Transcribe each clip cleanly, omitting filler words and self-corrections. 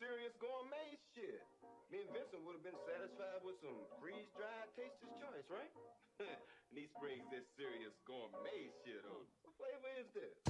serious gourmet shit. Me and Vincent would have been satisfied with some freeze-dried Taster's Choice, right? And he springs this serious gourmet shit on. What flavor is this?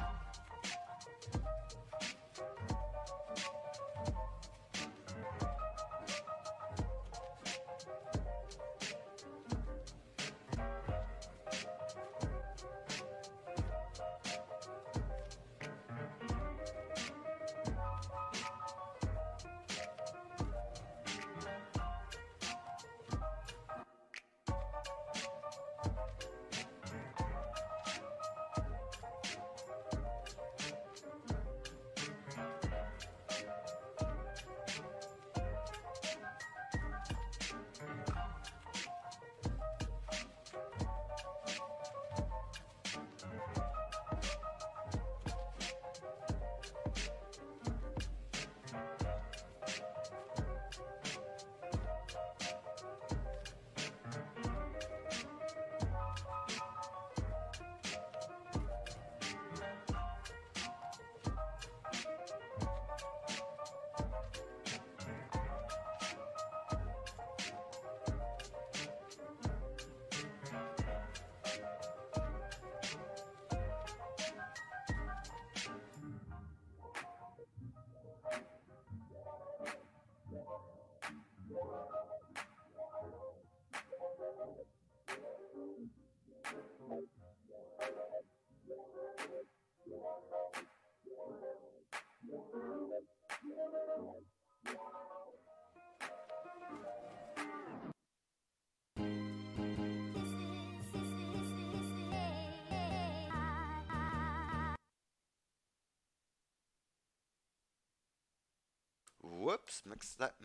Whoops,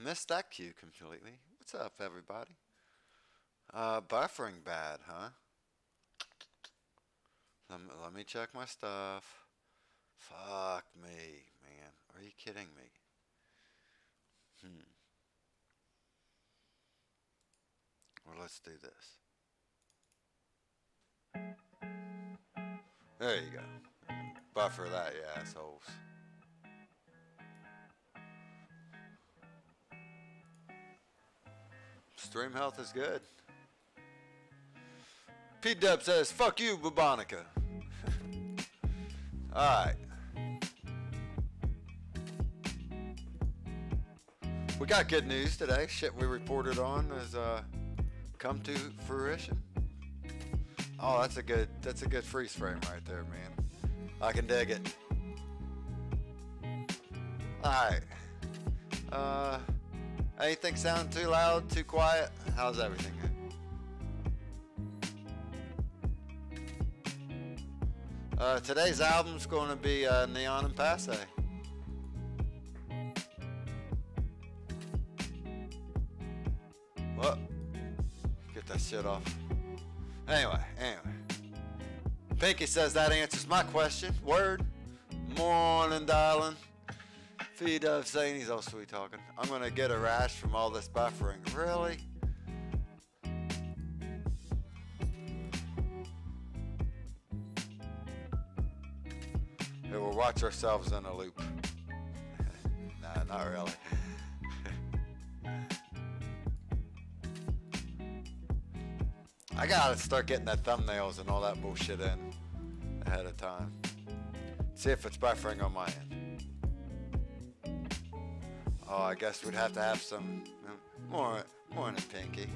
missed that cue completely. What's up, everybody? Buffering bad, huh? Let me check my stuff. Fuck me, man. Are you kidding me? Well, let's do this. There you go. Buffer that, you assholes. Stream health is good. P-Dub says, fuck you, Bubonica. Alright. We got good news today. Shit we reported on has come to fruition. Oh, that's a good freeze frame right there, man. I can dig it. Alright. Anything sound too loud, too quiet? How's everything? Today's album's going to be Neon and Passe. Well, get that shit off. Anyway. Pinky says that answers my question. Word. Morning, darling. P-Dub saying he's all sweet talking. I'm going to get a rash from all this buffering. Really? Hey, we'll watch ourselves in a loop. Nah, not really. I gotta start getting that thumbnails and all that bullshit in ahead of time. See if it's buffering on my end. Oh, I guess we'd have to have some more than Pinky.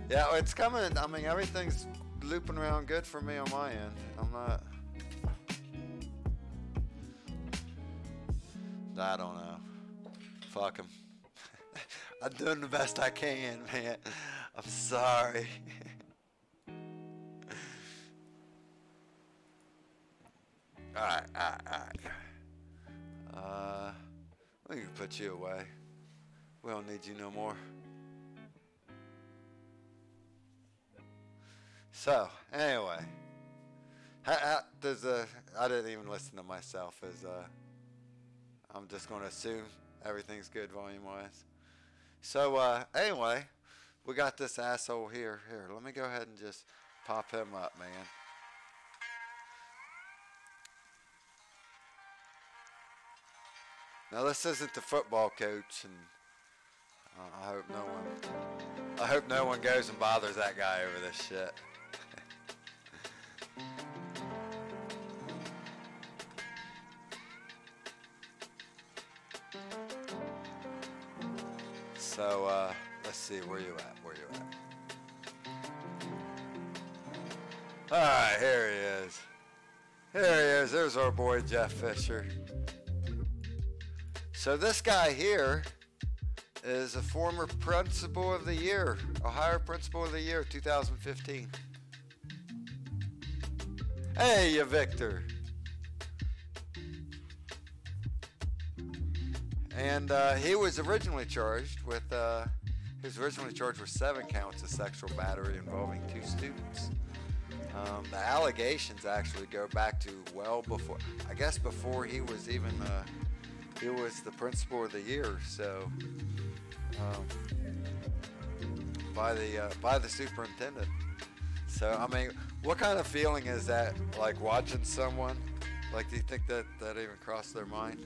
Yeah, it's coming. I mean, everything's looping around good for me on my end. I'm not. I don't know. Fuck him. I'm doing the best I can, man. I'm sorry. Alright. We can put you away. We don't need you no more. So, anyway. I didn't even listen to myself. I'm just going to assume everything's good volume-wise. So, anyway, we got this asshole here. Here, let me go ahead and just pop him up, man. Now, this isn't the football coach, and I hope no one goes and bothers that guy over this shit. So, let's see, where you at? Alright, here he is. There's our boy Jeff Fisher. So this guy here is a former Principal of the Year, Ohio Principal of the Year, 2015. Hey, you Victor. And he was originally charged with 7 counts of sexual battery involving 2 students. The allegations actually go back to well before, I guess before he was even, he was the Principal of the Year, so, by the superintendent. So, I mean, what kind of feeling is that, like watching someone, like do you think that even crossed their mind?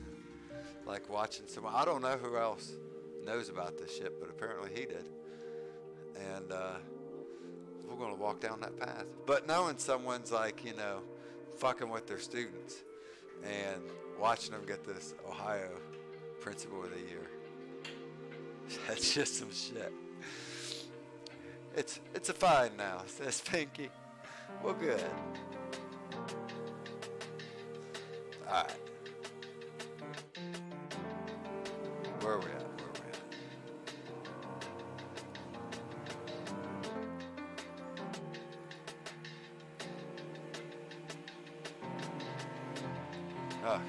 Like watching someone, I don't know who else knows about this shit, but apparently he did. And we're going to walk down that path. But knowing someone's like, you know, fucking with their students and watching them get this Ohio Principal of the Year, that's just some shit. It's a fine now, says Pinky. Well, good. All right. Where are we at? Okay.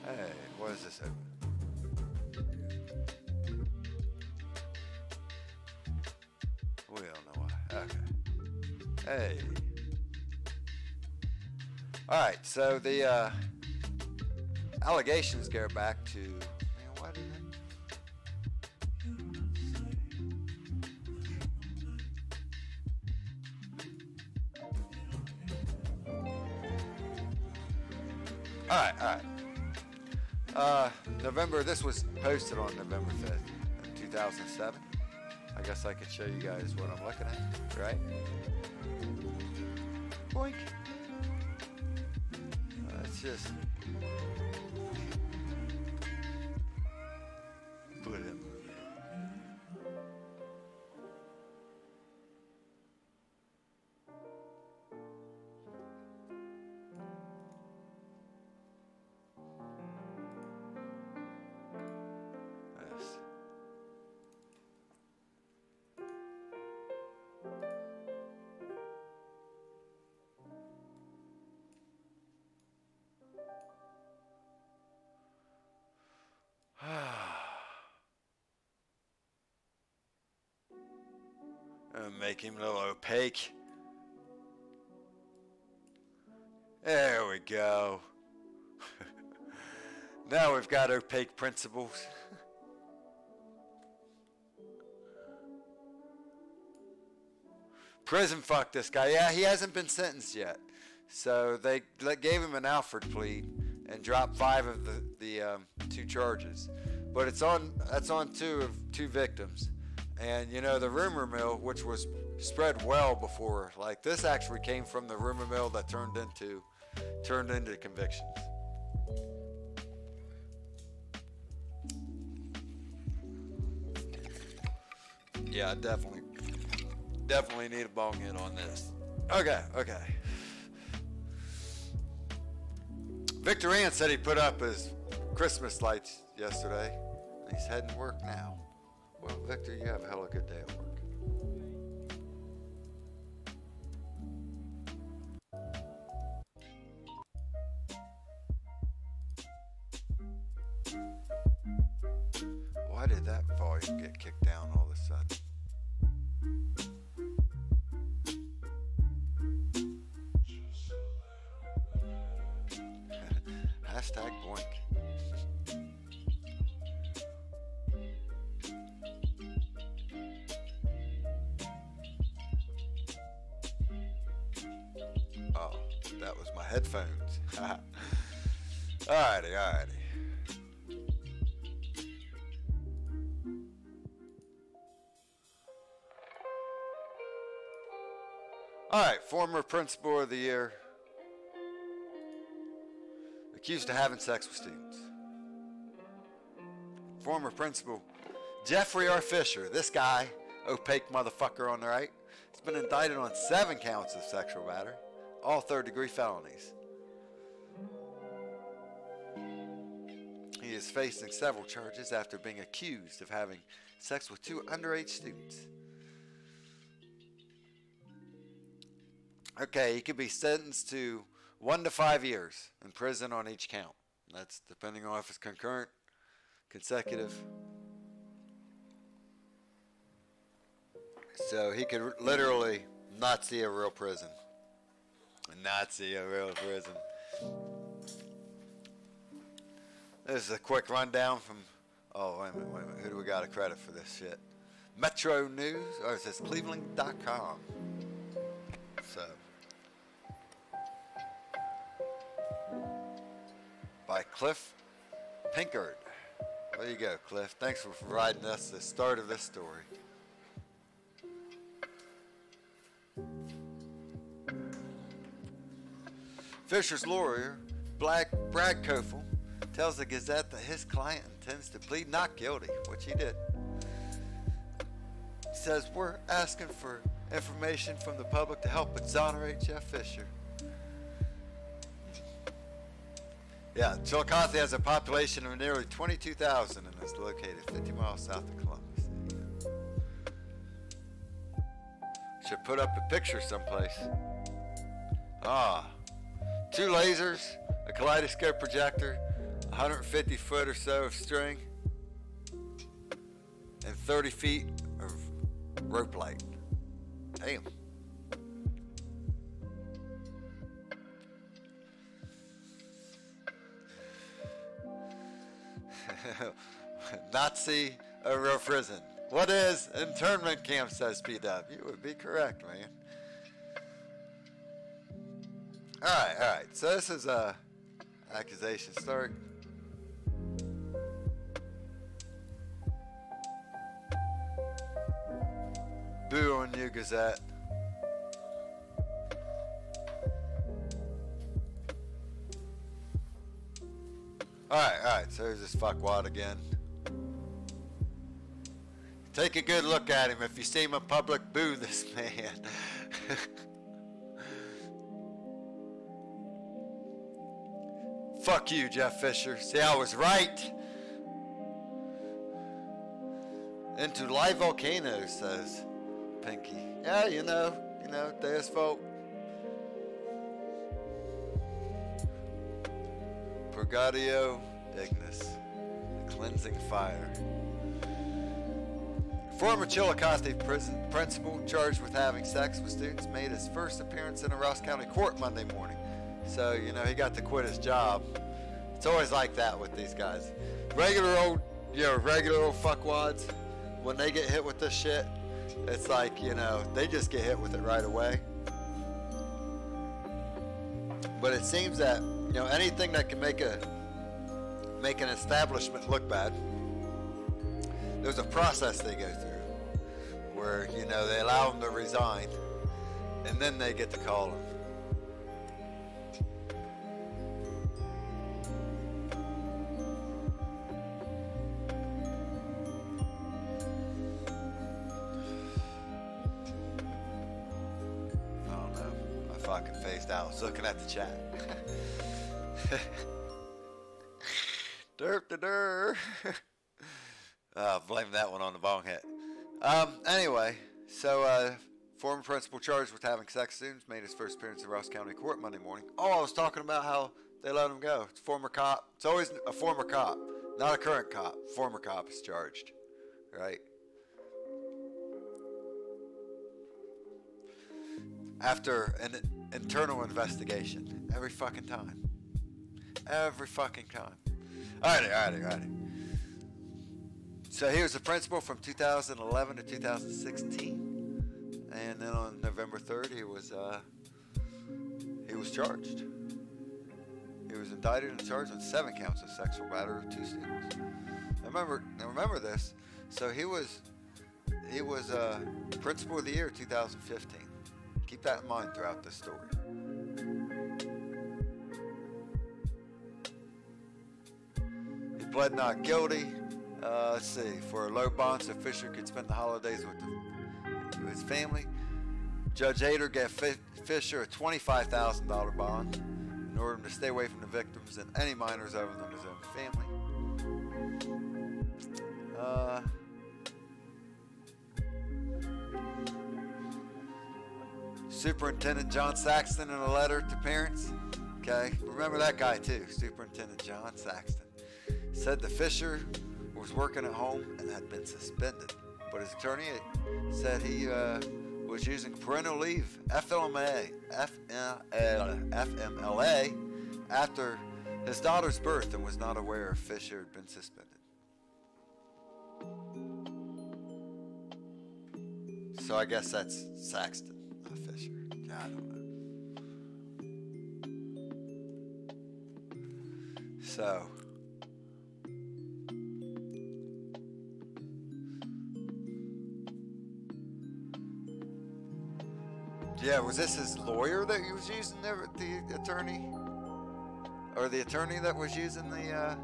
Hey, what is this open? We don't know why. Okay. Hey. Alright, so the allegations go back to, man, why did Alright. This was posted on November 5th, 2007. I guess I could show you guys what I'm looking at, right? Boink. Let's just put him. Make him a little opaque. There we go. Now we've got opaque principals. Prison fuck this guy. Yeah, he hasn't been sentenced yet. So they gave him an Alford plea and dropped 5 of the 2 charges. But that's on 2 victims. And, you know, the rumor mill, which was spread well before, like this actually came from the rumor mill that turned into convictions. Yeah, definitely need a bong hit on this. Okay. Victor Ann said he put up his Christmas lights yesterday. And he's heading to work now. Well, Victor, you have a hell of a good day at work. Why did that volume get kicked down all of a sudden? Hashtag boink. Oh, that was my headphones. Alrighty, alrighty. Alright, former principal of the year. Accused of having sex with students. Former principal Jeffrey R. Fisher. This guy, opaque motherfucker on the right, has been indicted on 7 counts of sexual battery, all third-degree felonies. He is facing several charges after being accused of having sex with 2 underage students. Okay, he could be sentenced to 1 to 5 years in prison on each count. That's depending on if it's concurrent, consecutive. So he could literally not see a real prison. Not see a real prison. This is a quick rundown from, oh, wait a minute. Who do we got a credit for this shit? Metro News, or it says Cleveland.com. So, by Cliff Pinkard. There you go, Cliff. Thanks for providing us the start of this story. Fisher's lawyer, Brad Kofel, tells the Gazette that his client intends to plead not guilty, which he did. He says, we're asking for information from the public to help exonerate Jeff Fisher. Yeah, Chillicothe has a population of nearly 22,000 and is located 50 miles south of Columbus. Should put up a picture someplace. 2 lasers, a kaleidoscope projector, 150 foot or so of string, and 30 feet of rope light. Damn. Nazi a real prison. What is internment camp, says PW? You would be correct, man. Alright. So this is a accusation start. Boo on you, Gazette. Alright, so here's this fuckwad again. Take a good look at him. If you see him in public, boo this man. Fuck you, Jeff Fisher. See, I was right. Into live volcanoes, says Pinky. Yeah, you know, there's folk. Purgatio Ignis, the cleansing fire. Former Chillicothe prison principal charged with having sex with students made his first appearance in a Ross County court Monday morning. So, he got to quit his job. It's always like that with these guys. Regular old fuckwads, when they get hit with this shit, it's like, they just get hit with it right away. But it seems that, anything that can make an establishment look bad, there's a process they go through where, they allow them to resign and then they get to call them. I don't know. I fucking phased out. I was looking at the chat. Derp. Blame that one on the bong hit. Anyway, so former principal charged with having sex with students made his first appearance in Ross County Court Monday morning. Oh, I was talking about how they let him go. It's a former cop. It's always a former cop, not a current cop. Former cop is charged, right? After an internal investigation, every fucking time. Every fucking time. Alrighty. So he was the principal from 2011 to 2016, and then on November 3rd he was charged. He was indicted and charged on 7 counts of sexual battery of 2 students. Remember this. So he was principal of the year 2015. Keep that in mind throughout this story. He pled not guilty. Let's see, for a low bond so Fisher could spend the holidays with his family. Judge Ader gave Fisher a $25,000 bond in order to stay away from the victims and any minors other than his own family. Superintendent John Saxton in a letter to parents. Okay, remember that guy too, Superintendent John Saxton. Said the Fisher was working at home and had been suspended, but his attorney said he was using parental leave, FMLA, after his daughter's birth and was not aware if Fisher had been suspended. So I guess that's Saxton, not Fisher. I don't know. So yeah, was this his lawyer that he was using there, the attorney? Or the attorney that was using the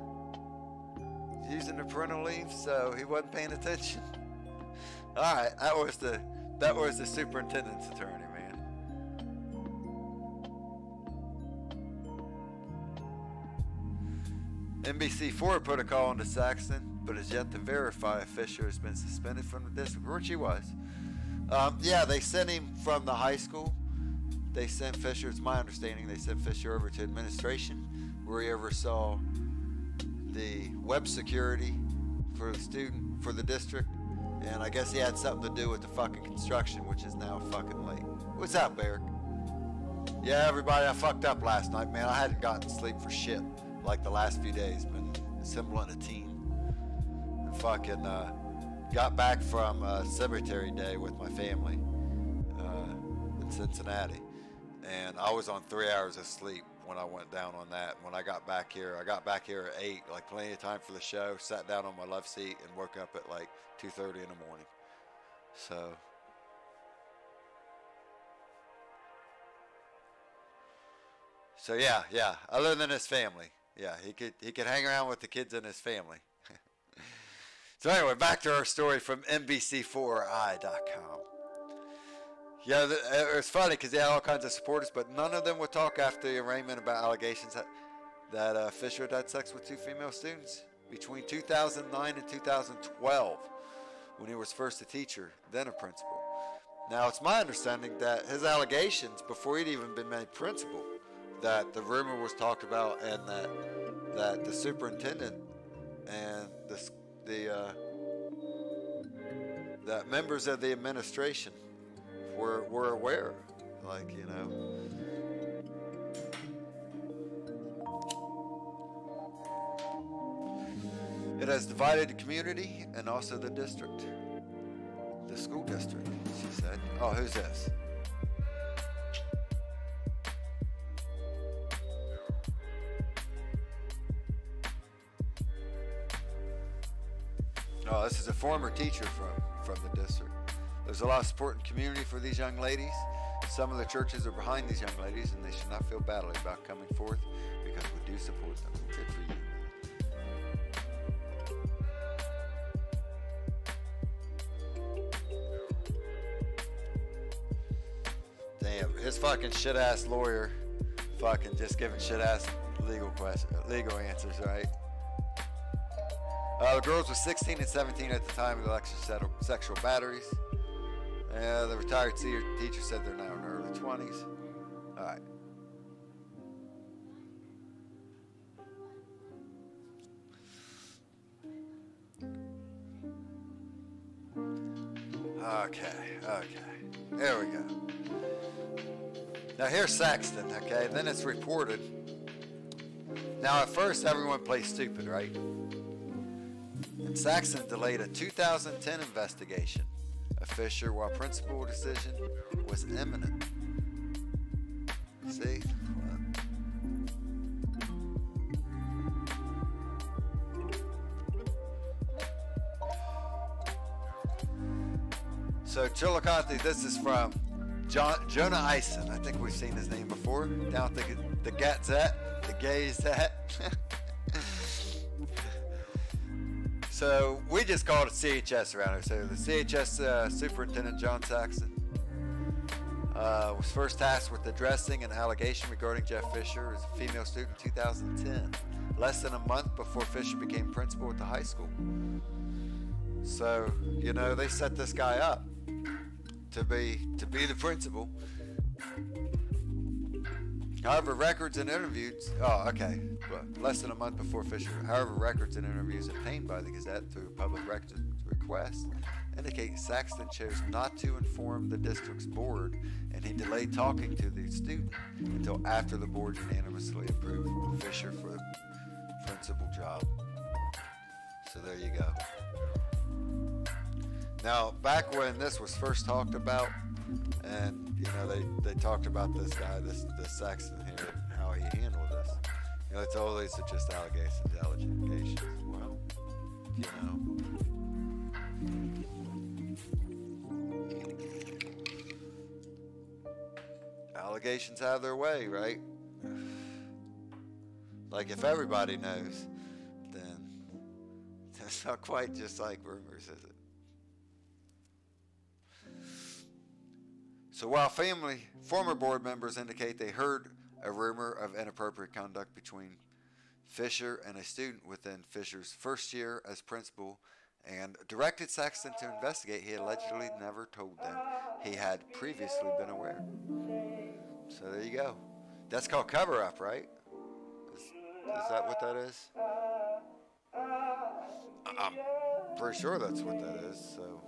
parental leave, so he wasn't paying attention? Alright, that was the superintendent's attorney, man. NBC4 put a call into Saxton, but is yet to verify if Fisher has been suspended from the district, which he was. Yeah, they sent him from the high school. They sent Fisher, it's my understanding, they sent Fisher over to administration, where he oversaw the web security for the district, and I guess he had something to do with the fucking construction, which is now fucking late. What's up, Eric? Yeah, everybody, I fucked up last night, man. I hadn't gotten sleep for shit, like the last few days, been assembling a team. And fucking, got back from Cemetery Day with my family in Cincinnati, and I was on 3 hours of sleep when I went down on that. When I got back here at 8, like plenty of time for the show, sat down on my love seat and woke up at like 2:30 in the morning. So yeah, other than his family, yeah, he could hang around with the kids in his family. So anyway, back to our story from NBC4i.com. Yeah, it was funny because they had all kinds of supporters, but none of them would talk after the arraignment about allegations that Fisher had had sex with 2 female students between 2009 and 2012, when he was first a teacher, then a principal. Now, it's my understanding that his allegations, before he'd even been made principal, that the rumor was talked about, and that the superintendent and that members of the administration were aware, like, you know. It has divided the community and also the district, the school district, she said. Oh, who's this? Oh, this is a former teacher from the district. There's a lot of support in the community for these young ladies. Some of the churches are behind these young ladies, and they should not feel badly about coming forth because we do support them. Good for you. Damn, his fucking shit-ass lawyer fucking just giving shit-ass legal answers, right? The girls were 16 and 17 at the time of the alleged sexual batteries. The retired teacher said they're now in their early 20s. All right. Okay. There we go. Now here's Saxton, okay? Then it's reported Now, at first, everyone plays stupid, right? And Saxton delayed a 2010 investigation of Fisher while principal decision was imminent. See? So Chillicothe, this is from Jonah Eisen. I think we've seen his name before. Down at the Gazette, the Gazette. So we just called it CHS around here. So the CHS Superintendent John Saxton was first tasked with addressing an allegation regarding Jeff Fisher as a female student in 2010, less than a month before Fisher became principal at the high school. So, you know, they set this guy up to be the principal. However, records and interviews, less than a month before Fisher. However, records and interviews obtained by the Gazette through public records request indicate Saxton chose not to inform the district's board, and he delayed talking to the student until after the board unanimously approved Fisher for the principal job. So there you go. Now, back when this was first talked about, and you know they talked about this guy, this Saxton here, and how he handled this. You know, it's all these are just allegations. Well, you know. Allegations have their way, right? Like if everybody knows, then that's not quite just like rumors, is it? So while former board members indicate they heard a rumor of inappropriate conduct between Fisher and a student within Fisher's first year as principal and directed Saxton to investigate, he allegedly never told them he had previously been aware. So there you go. That's called cover-up, right? Is that what that is? I'm pretty sure that's what that is, so.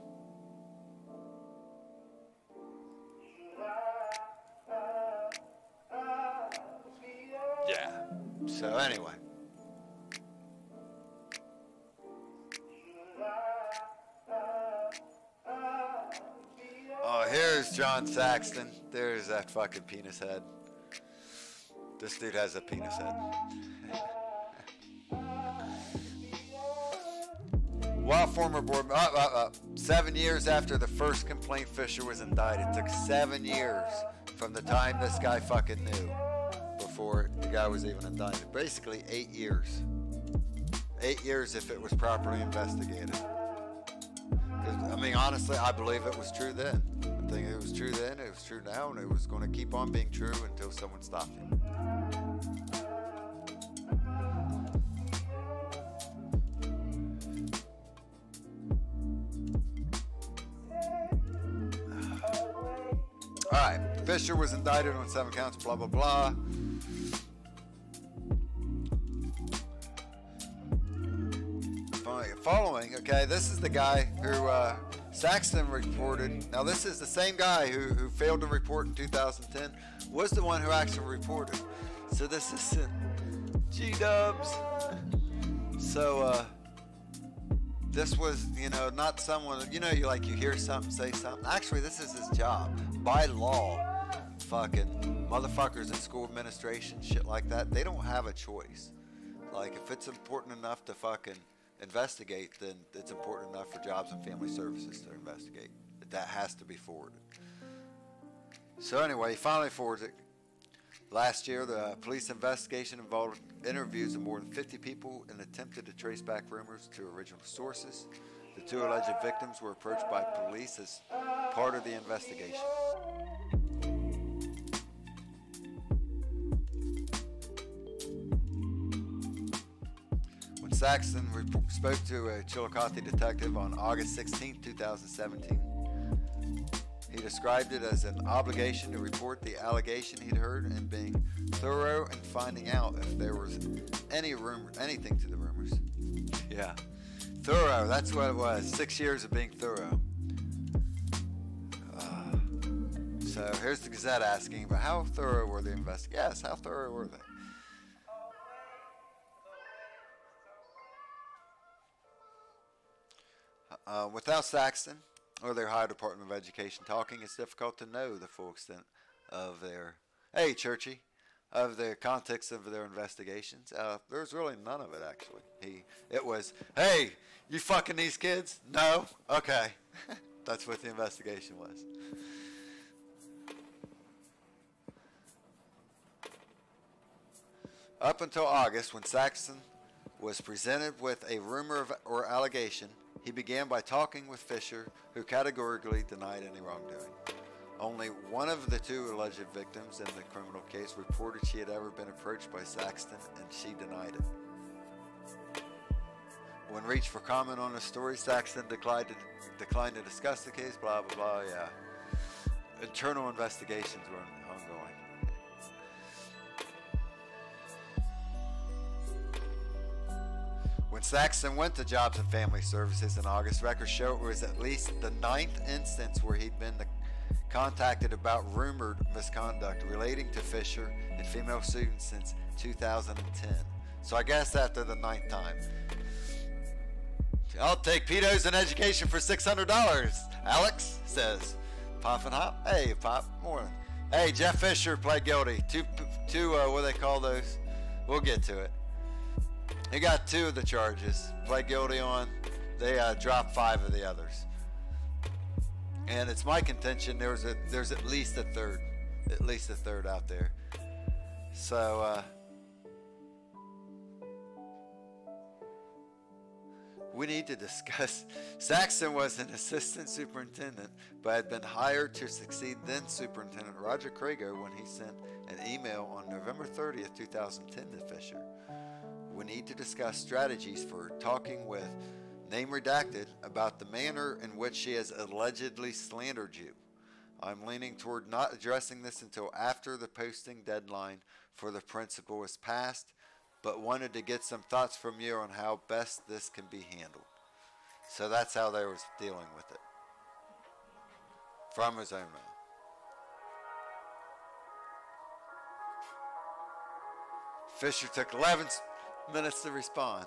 Yeah. So anyway. Oh, here's John Saxton. There's that fucking penis head. This dude has a penis head. While former board, 7 years after the first complaint, Fisher was indicted. It took 7 years from the time this guy fucking knew before the guy was even indicted. Basically 8 years. 8 years if it was properly investigated. I mean, honestly, I believe it was true then. I think it was true then, it was true now, and it was going to keep on being true until someone stopped him. Alright, Fisher was indicted on 7 counts, blah, blah, blah. Following, okay, this is the guy who Saxton reported. Now, this is the same guy who failed to report in 2010, was the one who actually reported. So this isn't G-dubs. So, this was, you know, not someone, you know, you hear something, say something. Actually, this is his job. By law, fucking motherfuckers in school administration, shit like that, they don't have a choice. Like, if it's important enough to fucking investigate, then it's important enough for Jobs and Family Services to investigate. That has to be forwarded. So anyway, he finally forwards it. Last year, the police investigation involved interviews of more than 50 people and attempted to trace back rumors to original sources. The 2 alleged victims were approached by police as part of the investigation. When Saxton spoke to a Chillicothe detective on August 16, 2017, he described it as an obligation to report the allegation he'd heard and being thorough in finding out if there was anything to the rumors. Yeah. Thorough, that's what it was. 6 years of being thorough. So here's the Gazette asking, but how thorough were the investigations? Yes, how thorough were they? Without Saxton or their Ohio Department of Education talking, it's difficult to know the full extent of their, hey, Churchy, of the context of their investigations. There's really none of it, actually. It was, hey, you fucking these kids? No? Okay. That's what the investigation was. Up until August, when Saxton was presented with a rumor or allegation, he began by talking with Fisher, who categorically denied any wrongdoing. Only one of the two alleged victims in the criminal case reported she had ever been approached by Saxton, and she denied it. When reached for comment on the story, Saxton declined to discuss the case, blah, blah, blah, yeah. Internal investigations were ongoing. When Saxton went to Jobs and Family Services in August, records show it was at least the 9th instance where he'd been contacted about rumored misconduct relating to Fisher and female students since 2010. So I guess after the 9th time. I'll take pedos in education for $600, Alex says. Pop and Hop. Hey, Pop. Morning. Hey, Jeff Fisher pled guilty. Two, what do they call those? We'll get to it. He got 2 of the charges. Pled guilty on. They dropped 5 of the others. And it's my contention there's at least a third. At least a third out there. So, we need to discuss. Saxton was an assistant superintendent, but had been hired to succeed then Superintendent Roger Crago when he sent an email on November 30th, 2010 to Fisher. We need to discuss strategies for talking with, name redacted, about the manner in which she has allegedly slandered you. I'm leaning toward not addressing this until after the posting deadline for the principal is passed, but wanted to get some thoughts from you on how best this can be handled. So that's how they was dealing with it. From his own mouth. Fisher took 11 minutes to respond.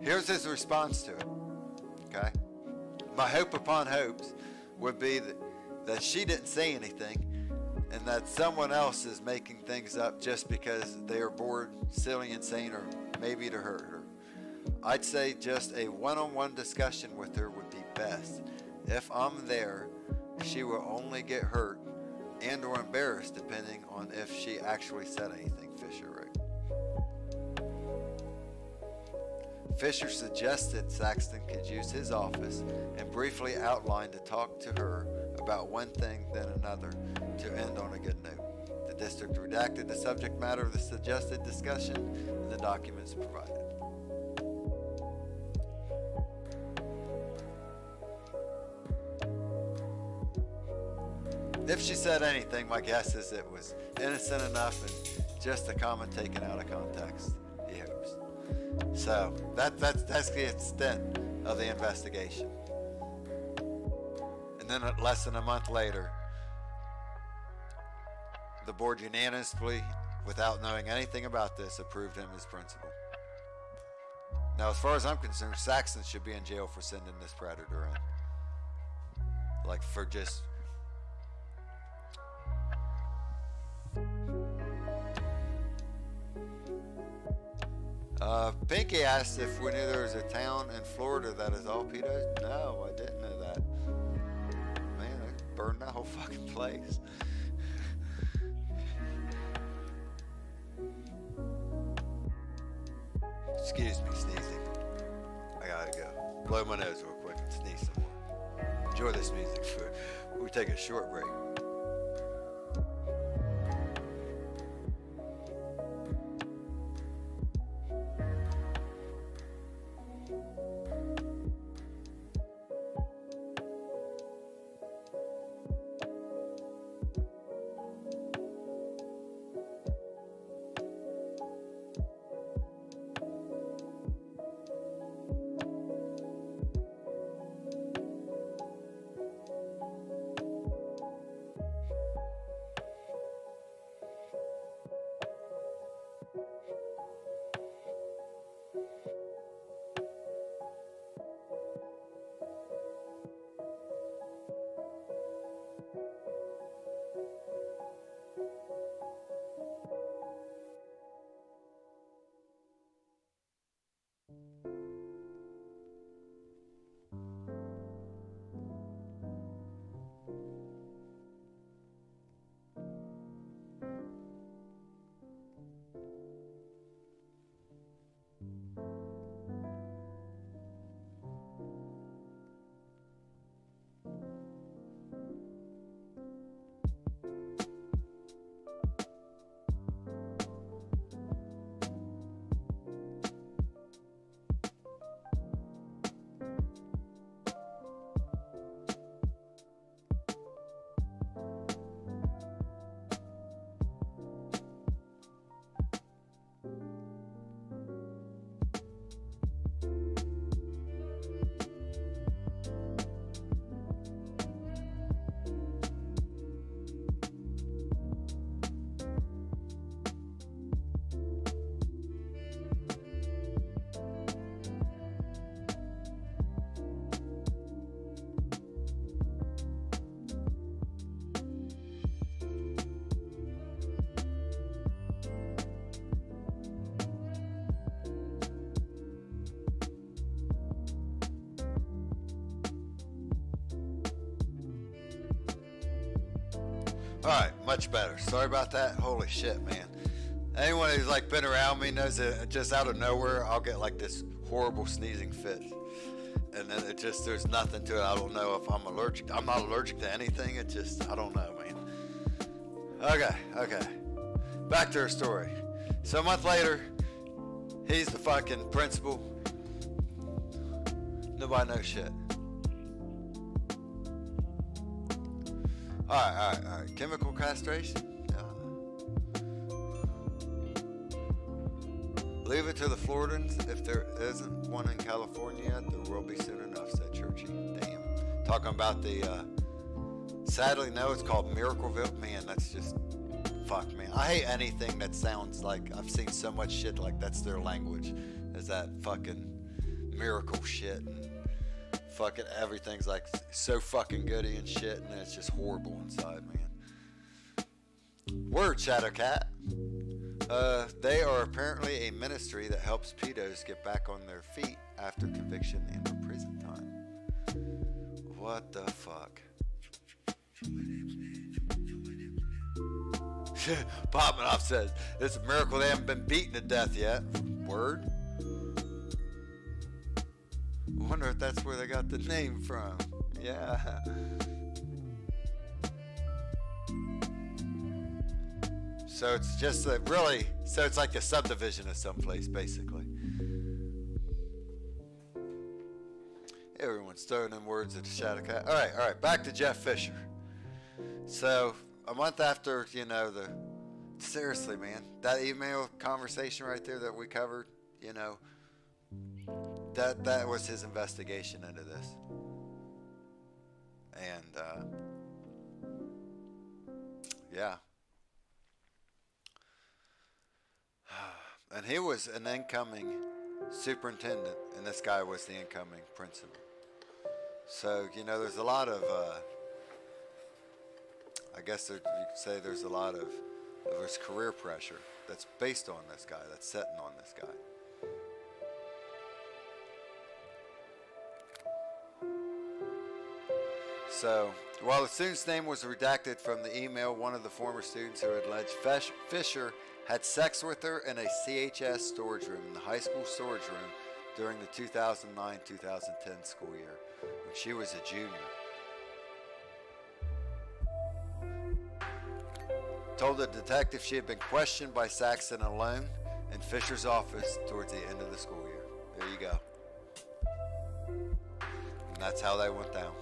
Here's his response to it. Okay? My hope upon hopes would be that she didn't say anything and that someone else is making things up just because they are bored, silly, insane, or maybe to hurt her. I'd say just a one-on-one discussion with her would be best. If I'm there, she will only get hurt and or embarrassed depending on if she actually said anything, Fisher wrote. Fisher suggested Saxton could use his office and briefly outline to talk to her about one thing then another to end on a good note. The district redacted the subject matter of the suggested discussion and the documents provided. If she said anything, my guess is it was innocent enough and just a comment taken out of context, he hopes. So that's the extent of the investigation. And then less than a month later, the board unanimously, without knowing anything about this, approved him as principal. Now, as far as I'm concerned, Saxton should be in jail for sending this predator in. Like, for just... Pinky asked if we knew there was a town in Florida that is all pedos. No, I didn't know that. Man, they burned that whole fucking place. Excuse me, sneezing. I gotta go. Blow my nose real quick and sneeze some more. Enjoy this music for we take a short break. Alright, much better. Sorry about that. Holy shit, man. Anyone who's like been around me knows that just out of nowhere I'll get like this horrible sneezing fit. And then it just, there's nothing to it. I don't know if I'm allergic. I'm not allergic to anything. It just, I don't know, man. Okay. Back to her story. So a month later, he's the fucking principal. Nobody knows shit. Alright. Chemical castration? Leave it to the Floridans. If there isn't one in California yet, there will be soon enough, said Churchy. Damn. Talking about the, sadly, no, it's called Miracleville. Man, that's just, fuck, man. I hate anything that sounds like, I've seen so much shit like that's their language. Is that fucking miracle shit. And fucking everything's like so fucking goody and shit, and it's just horrible inside, man. Word, Shadowcat. They are apparently a ministry that helps pedos get back on their feet after conviction and or prison time. What the fuck? Popping off says, it's a miracle they haven't been beaten to death yet. Word? I wonder if that's where they got the name from. Yeah. So it's just really, so it's like a subdivision of someplace, basically. Everyone's throwing in words at the Shadowcat. All right, back to Jeff Fisher. So a month after, seriously, man, that email conversation right there that we covered, that was his investigation into this. And, yeah. And he was an incoming superintendent, and this guy was the incoming principal. So, there's a lot of, I guess you could say there's a lot of there's career pressure that's based on this guy, that's setting on this guy. So, while the student's name was redacted from the email, one of the former students who had alleged Fisher had sex with her in a CHS storage room, in the high school storage room, during the 2009-2010 school year, when she was a junior. Told the detective she had been questioned by Saxon alone in Fisher's office towards the end of the school year. There you go. And that's how they went down.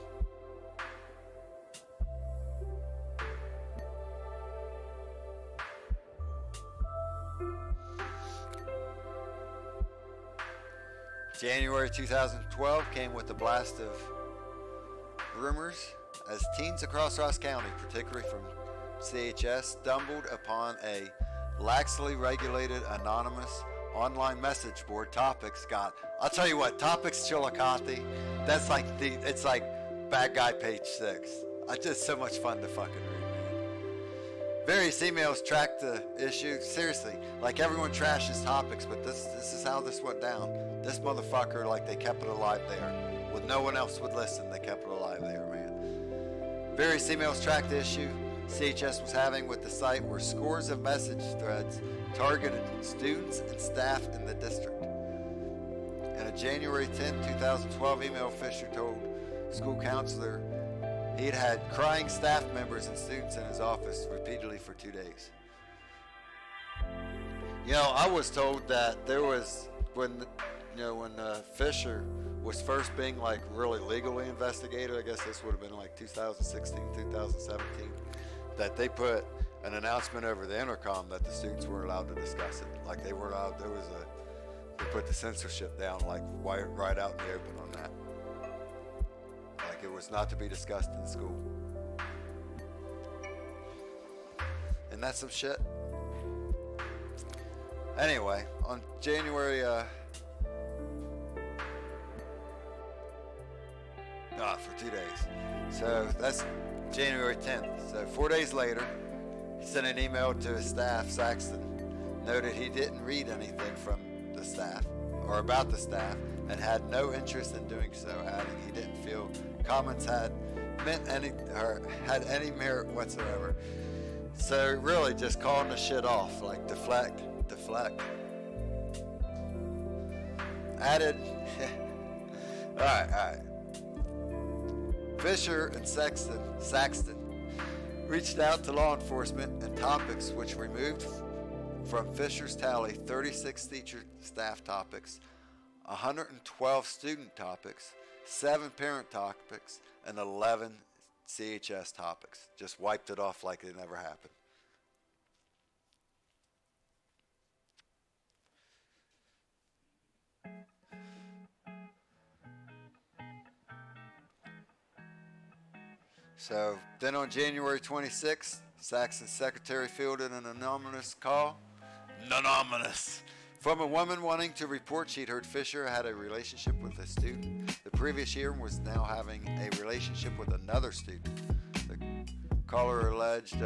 January 2012 came with a blast of rumors as teens across Ross County, particularly from CHS, stumbled upon a laxly regulated anonymous online message board. Topics got, I'll tell you what, Topics Chillicothe, that's like it's like Bad Guy Page 6. It's just so much fun to fucking read, man. Various emails tracked the issue. Seriously, like everyone trashes Topics, but this is how this went down. This motherfucker, like they kept it alive there. When no one else would listen, they kept it alive there, man. Various emails tracked the issue CHS was having with the site where scores of message threads targeted students and staff in the district. In a January 10, 2012 email, Fisher told school counselor he'd had crying staff members and students in his office repeatedly for 2 days. I was told that there was, when Fisher was first being like really legally investigated, I guess this would have been like 2016, 2017, that they put an announcement over the intercom that the students weren't allowed to discuss it. Like they were allowed, they put the censorship down, like right out in the open on that. Like it was not to be discussed in school. And that's some shit. Anyway, on January, for 2 days. So that's January 10th. So 4 days later, he sent an email to his staff. Saxton noted he didn't read anything from the staff or about the staff and had no interest in doing so, adding he didn't feel comments had any merit whatsoever. So really just calling the shit off, like deflect. Added. Alright. Fisher and Saxton reached out to law enforcement and topics which removed from Fisher's tally 36 teacher staff topics, 112 student topics, 7 parent topics, and 11 CHS topics. Just wiped it off like it never happened. So then on January 26th, Saxon's secretary fielded an anonymous call. Anonymous. From a woman wanting to report she'd heard Fisher had a relationship with a student. The previous year was now having a relationship with another student. The caller alleged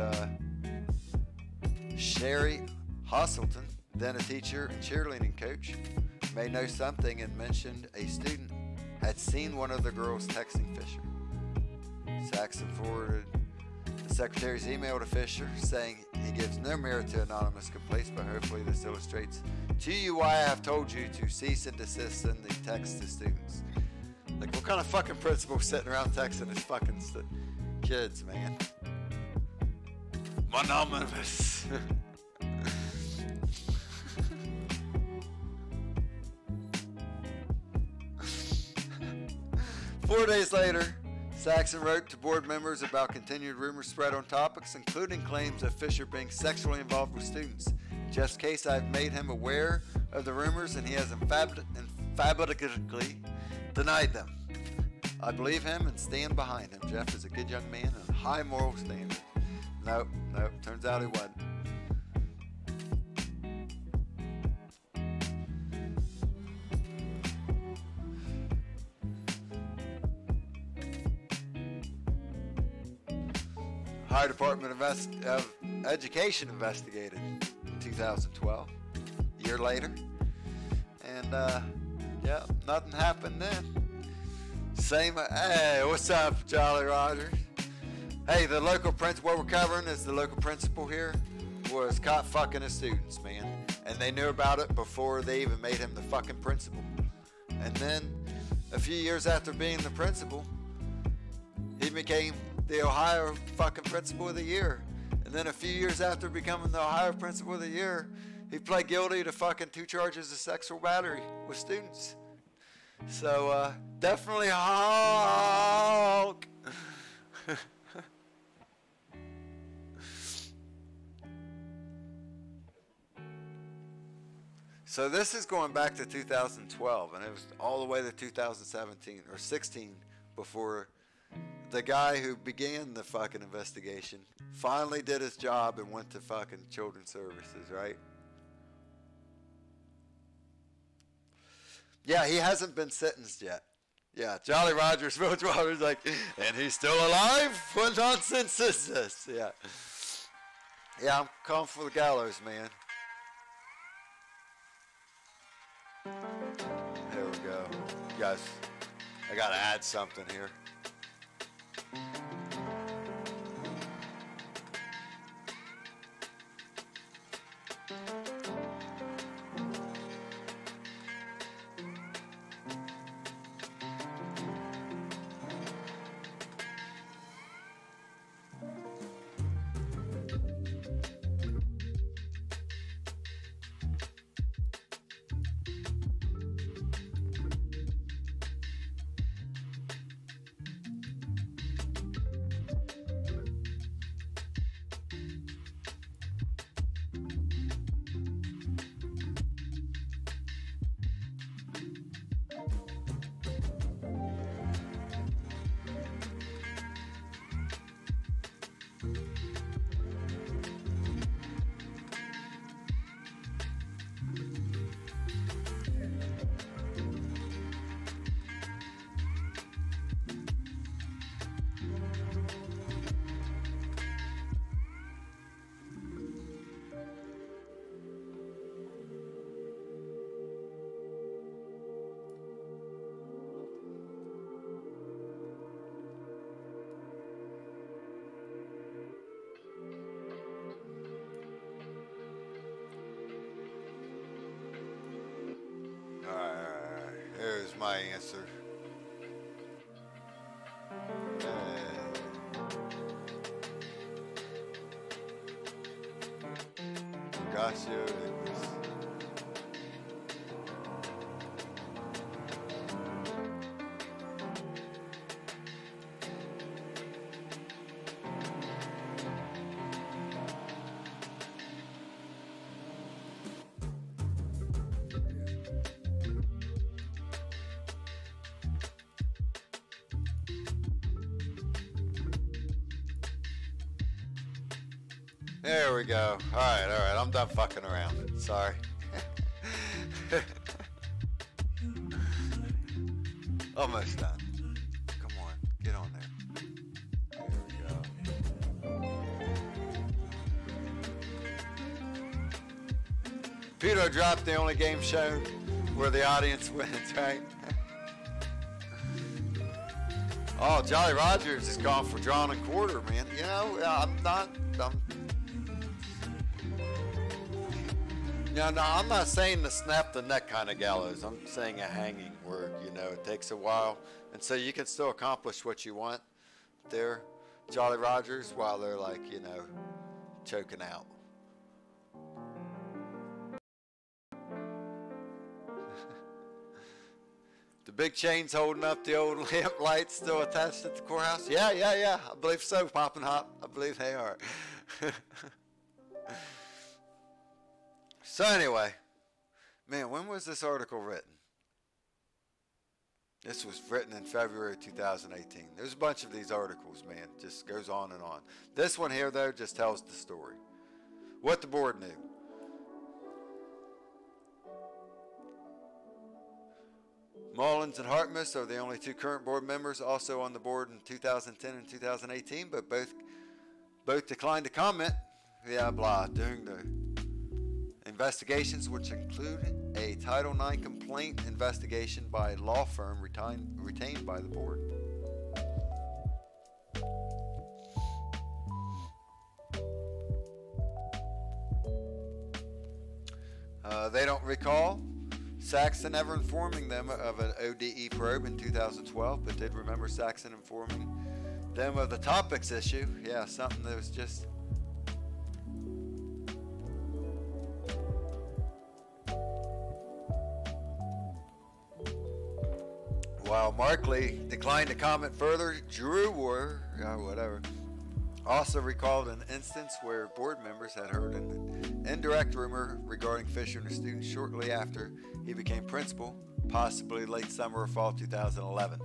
Sherry Hostleton, then a teacher and cheerleading coach, may know something and mentioned a student had seen one of the girls texting Fisher. Saxon forwarded the secretary's email to Fisher saying he gives no merit to anonymous complaints, but hopefully this illustrates to you why I have told you to cease and desist sending texts to students. Like, what kind of fucking principal sitting around texting his fucking kids, man? Anonymous. 4 days later, Saxon wrote to board members about continued rumors spread on topics, including claims of Fisher being sexually involved with students. In Jeff's case, I've made him aware of the rumors, and he has emphatically denied them. I believe him and stand behind him. Jeff is a good young man and high moral standards. Nope, turns out he wasn't. Ohio Department of Education investigated in 2012, a year later, and yeah, nothing happened then. Same, hey, what's up, Jolly Rogers? Hey, the local principal, what we're covering is the local principal here was caught fucking his students, man, and they knew about it before they even made him the fucking principal. And then, a few years after being the principal, he became the Ohio fucking Principal of the Year. And then a few years after becoming the Ohio Principal of the Year, he pled guilty to fucking 2 charges of sexual battery with students. So, definitely honk. So this is going back to 2012, and it was all the way to 2017 or 16 before the guy who began the fucking investigation finally did his job and went to fucking Children's Services, right? Yeah, he hasn't been sentenced yet. Yeah, Jolly Rogers, Village Water's like, and he's still alive? What nonsense is this? Yeah. Yeah, I'm calling for the gallows, man. There we go. You guys, I gotta add something here. answer. Gotcha. There we go. All right. I'm done fucking around. Sorry. Almost done. Come on, get on there. There we go. Pedo dropped the only game show where the audience wins, right? Oh, Jolly Rogers is gone for drawn and quarter, man. You know, I'm not saying to snap the neck kind of gallows. I'm saying a hanging where, you know, it takes a while. And so you can still accomplish what you want there, Jolly Rogers, while they're like, you know, choking out. The big chain's holding up the old lamp lights still attached at the courthouse? Yeah. I believe so, Pop and Hop. I believe they are. So anyway, man, when was this article written? This was written in February 2018. There's a bunch of these articles, man. Just goes on and on. This one here, though, just tells the story. What the board knew. Mullins and Hartmus are the only two current board members also on the board in 2010 and 2018, but both declined to comment via blah during the investigations, which included a Title IX complaint investigation by a law firm retained by the board. They don't recall Saxon ever informing them of an ODE probe in 2012, but did remember Saxon informing them of the topics issue. Yeah, something that was just... While Markley declined to comment further, whatever, also recalled an instance where board members had heard an indirect rumor regarding Fisher and a student shortly after he became principal, possibly late summer or fall 2011.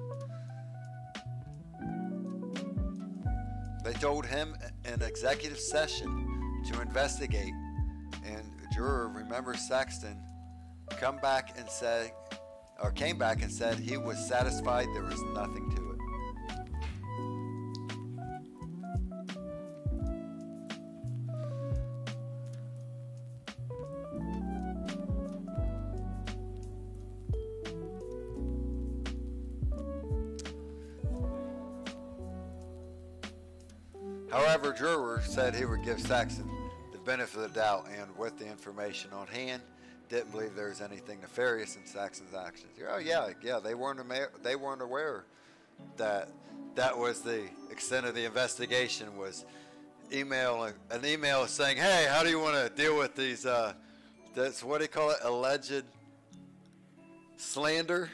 They told him in executive session to investigate, and a juror remembers Saxton came back and said he was satisfied there was nothing to it. However, juror said he would give Saxon the benefit of the doubt, and with the information on hand, didn't believe there was anything nefarious in Saxon's actions. Oh yeah, they weren't aware that that was the extent of the investigation. Was an email saying, "Hey, how do you want to deal with these? That's what do you call it? Alleged slander."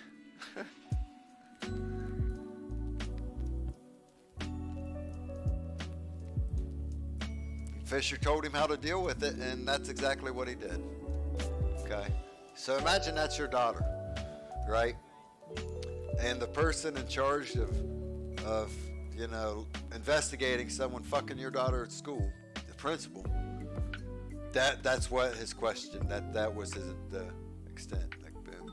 Fisher told him how to deal with it, and that's exactly what he did. Okay, so imagine that's your daughter, right? And the person in charge of you know, investigating someone fucking your daughter at school, the principal. That's what his question. That was his the extent. Like, boom.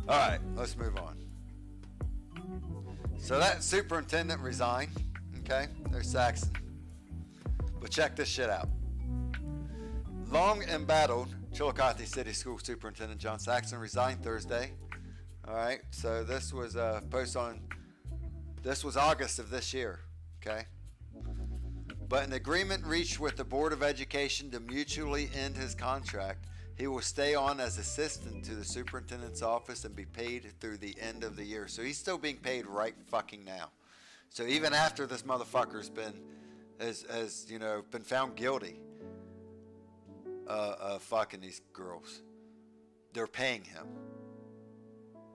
All right, let's move on. So that superintendent resigned. Okay, there's Saxon. But check this shit out. Long embattled Chillicothe City School Superintendent John Saxon resigned Thursday. All right, so this was August of this year. Okay, but an agreement reached with the Board of Education to mutually end his contract. He will stay on as assistant to the superintendent's office and be paid through the end of the year. So he's still being paid right fucking now. So even after this motherfucker's been, has you know, been found guilty of fucking these girls, they're paying him.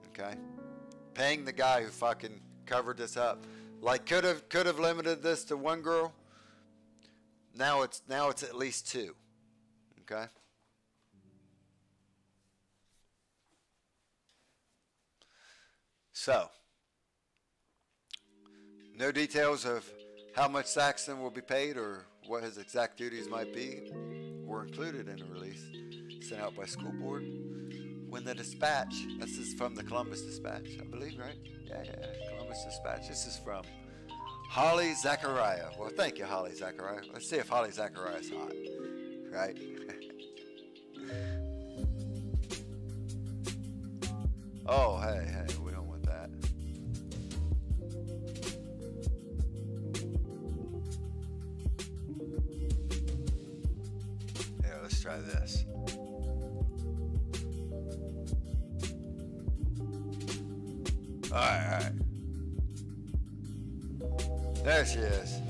Okay, paying the guy who fucking covered this up. Like could have limited this to one girl. Now it's at least two. Okay. So, no details of how much Saxon will be paid or what his exact duties might be were included in the release sent out by school board. When the Dispatch, this is from the Columbus Dispatch, I believe, right? Yeah, Columbus Dispatch. This is from Holly Zachariah. Well, thank you, Holly Zachariah. Let's see if Holly Zachariah is hot, right? Oh, hey, we don't want that. Yeah, let's try this. All right. There she is.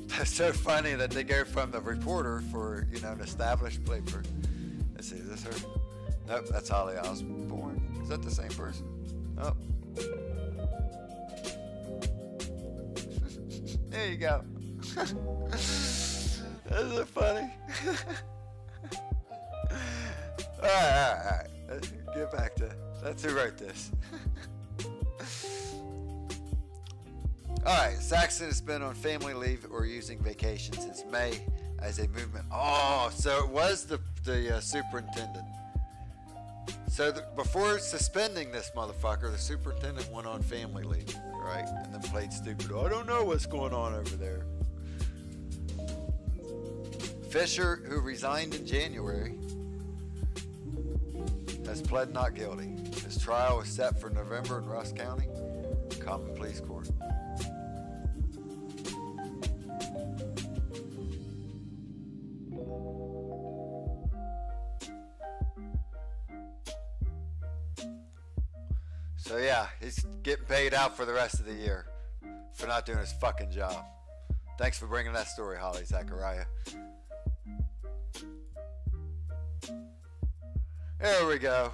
That's so funny that they go from the reporter for, you know, an established paper. Let's see, is this her? Nope, that's Holly Osborne. Is that the same person? Oh. There you go. Isn't it funny? Alright. Let's get back to, that's who wrote this. Alright, Saxon has been on family leave or using vacation since May as a movement. Oh, so it was the superintendent. So before suspending this motherfucker, the superintendent went on family leave, right? And then played stupid. I don't know what's going on over there. Fisher, who resigned in January, has pled not guilty. His trial is set for November in Ross County Common Pleas Court. So yeah, he's getting paid out for the rest of the year for not doing his fucking job. Thanks for bringing that story, Holly Zachariah. There we go.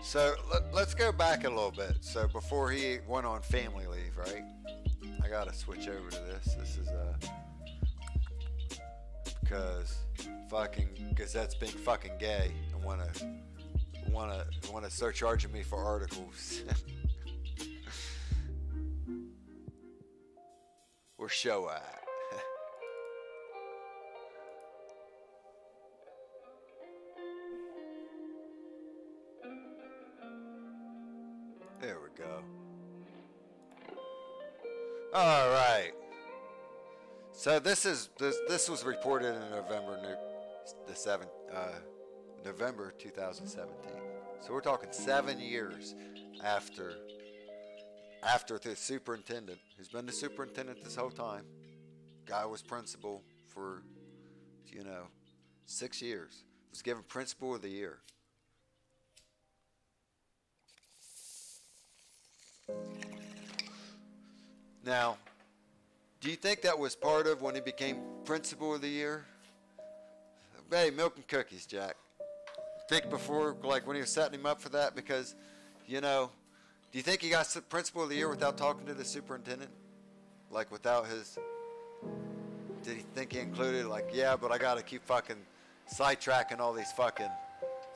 So let's go back a little bit. So before he went on family leave, right? I gotta switch over to this. This is because fucking Gazette's being fucking gay and wanna start charging me for articles. Or show at. There we go. All right. So this was reported in November 2017. So we're talking 7 years after the superintendent, who's been the superintendent this whole time. Guy was principal for, 6 years. Was given principal of the year. Now, do you think that was part of when he became principal of the year? Hey, milk and cookies, Jack. Think before, like when he was setting him up for that, because, do you think he got principal of the year without talking to the superintendent? Like without his, did he think he included, like, yeah, but I gotta keep fucking sidetracking all these fucking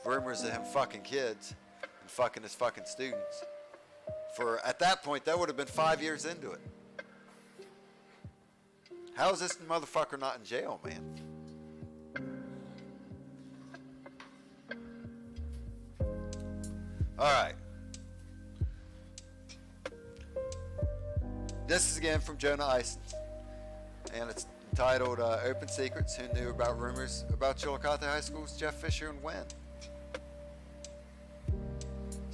rumors of him fucking kids and fucking his fucking students. For, at that point, that would have been 5 years into it. How is this motherfucker not in jail, man? Alright. This is again from Jonah Eisen. And it's entitled Open Secrets. Who knew about rumors about Chillicothe High School's Jeff Fisher and when?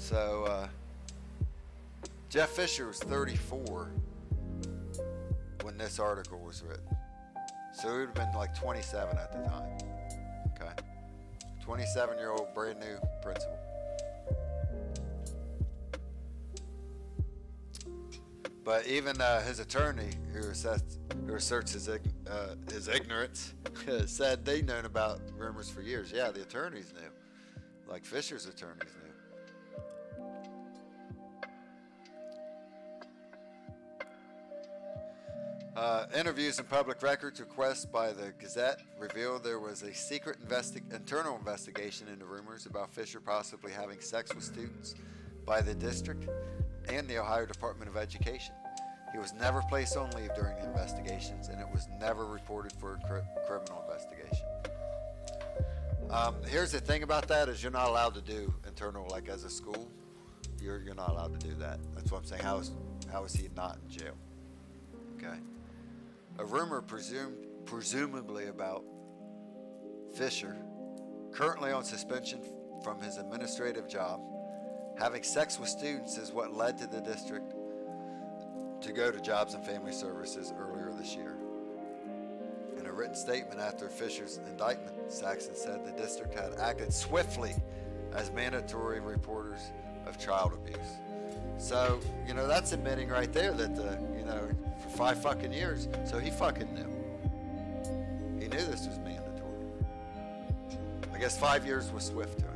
So, Jeff Fisher was 34 when this article was written. So he would have been like 27 at the time. Okay. 27-year-old brand new principal. But even his attorney, who asserts his ignorance, said they'd known about rumors for years. Yeah, the attorneys knew. Like Fisher's attorneys knew. Interviews and public records requests by the Gazette revealed there was a secret internal investigation into rumors about Fisher possibly having sex with students by the district and the Ohio Department of Education. He was never placed on leave during the investigations, and it was never reported for a criminal investigation. Here's the thing about that is you're not allowed to do internal, like as a school, you're not allowed to do that. That's what I'm saying. How is he not in jail? Okay. A rumor presumably about Fisher, currently on suspension from his administrative job, having sex with students is what led to the district to go to Jobs and Family Services earlier this year. In a written statement after Fisher's indictment, Saxon said the district had acted swiftly as mandatory reporters of child abuse. So, that's admitting right there that for 5 fucking years, so he fucking knew. He knew this was mandatory. I guess 5 years was swift to him.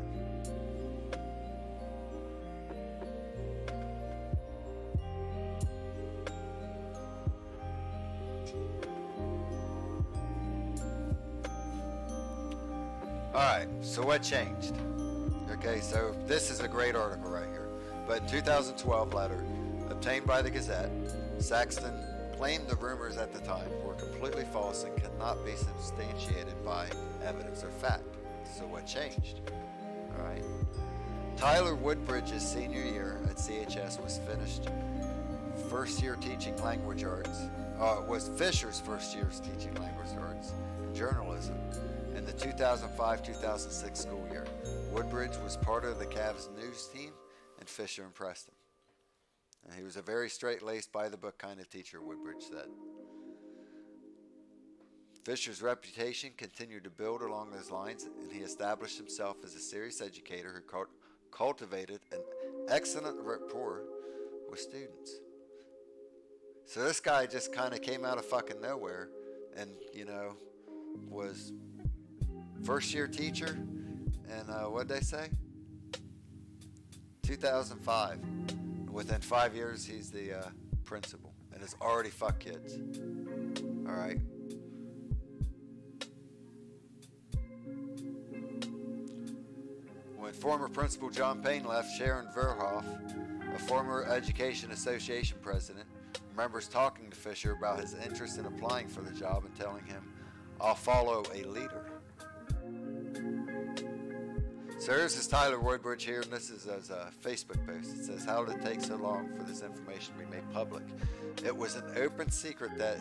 Alright, so what changed? Okay, so this is a great article right here. But in 2012 letter obtained by the Gazette, Saxton claimed the rumors at the time were completely false and cannot be substantiated by evidence or fact. So what changed? Alright. Tyler Woodbridge's senior year at CHS was first year teaching language arts. Was Fisher's first year teaching language arts and journalism in the 2005-2006 school year. Woodbridge was part of the Cavs news team, and Fisher impressed him. And he was a very straight-laced, by-the-book kind of teacher, Woodbridge said. Fisher's reputation continued to build along those lines, and he established himself as a serious educator who cultivated an excellent rapport with students. So this guy just kind of came out of fucking nowhere and, was first-year teacher, and what'd they say? 2005. Within 5 years, he's the principal, and has already fucked kids. All right. When former principal John Payne left, Sharon Verhoff, a former Education Association president, remembers talking to Fisher about his interest in applying for the job and telling him, "I'll follow a leader." So here's this Tyler Woodbridge here, and this is his Facebook post. It says, "How did it take so long for this information to be made public? It was an open secret that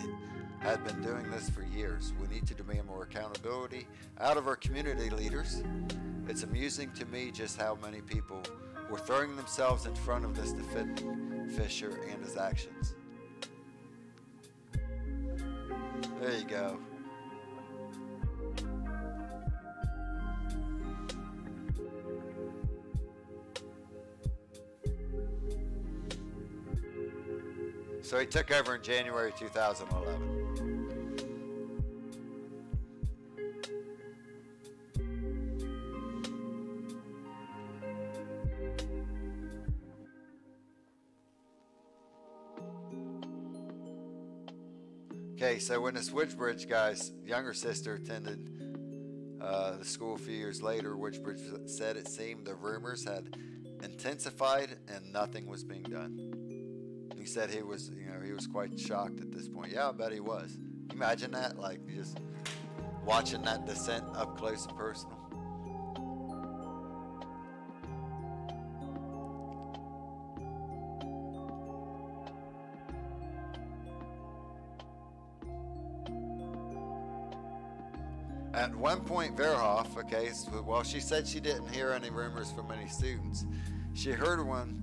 had been doing this for years. We need to demand more accountability out of our community leaders. It's amusing to me just how many people were throwing themselves in front of this defending Fisher and his actions." There you go. So he took over in January 2011. Okay, so when this Woodbridge guy's younger sister attended the school a few years later, Woodbridge said it seemed the rumors had intensified and nothing was being done. He said he was quite shocked at this point. Yeah, I bet he was. Imagine that, like just watching that descent up close and personal. At one point, Verhoff, okay, so while she said she didn't hear any rumors from any students, she heard one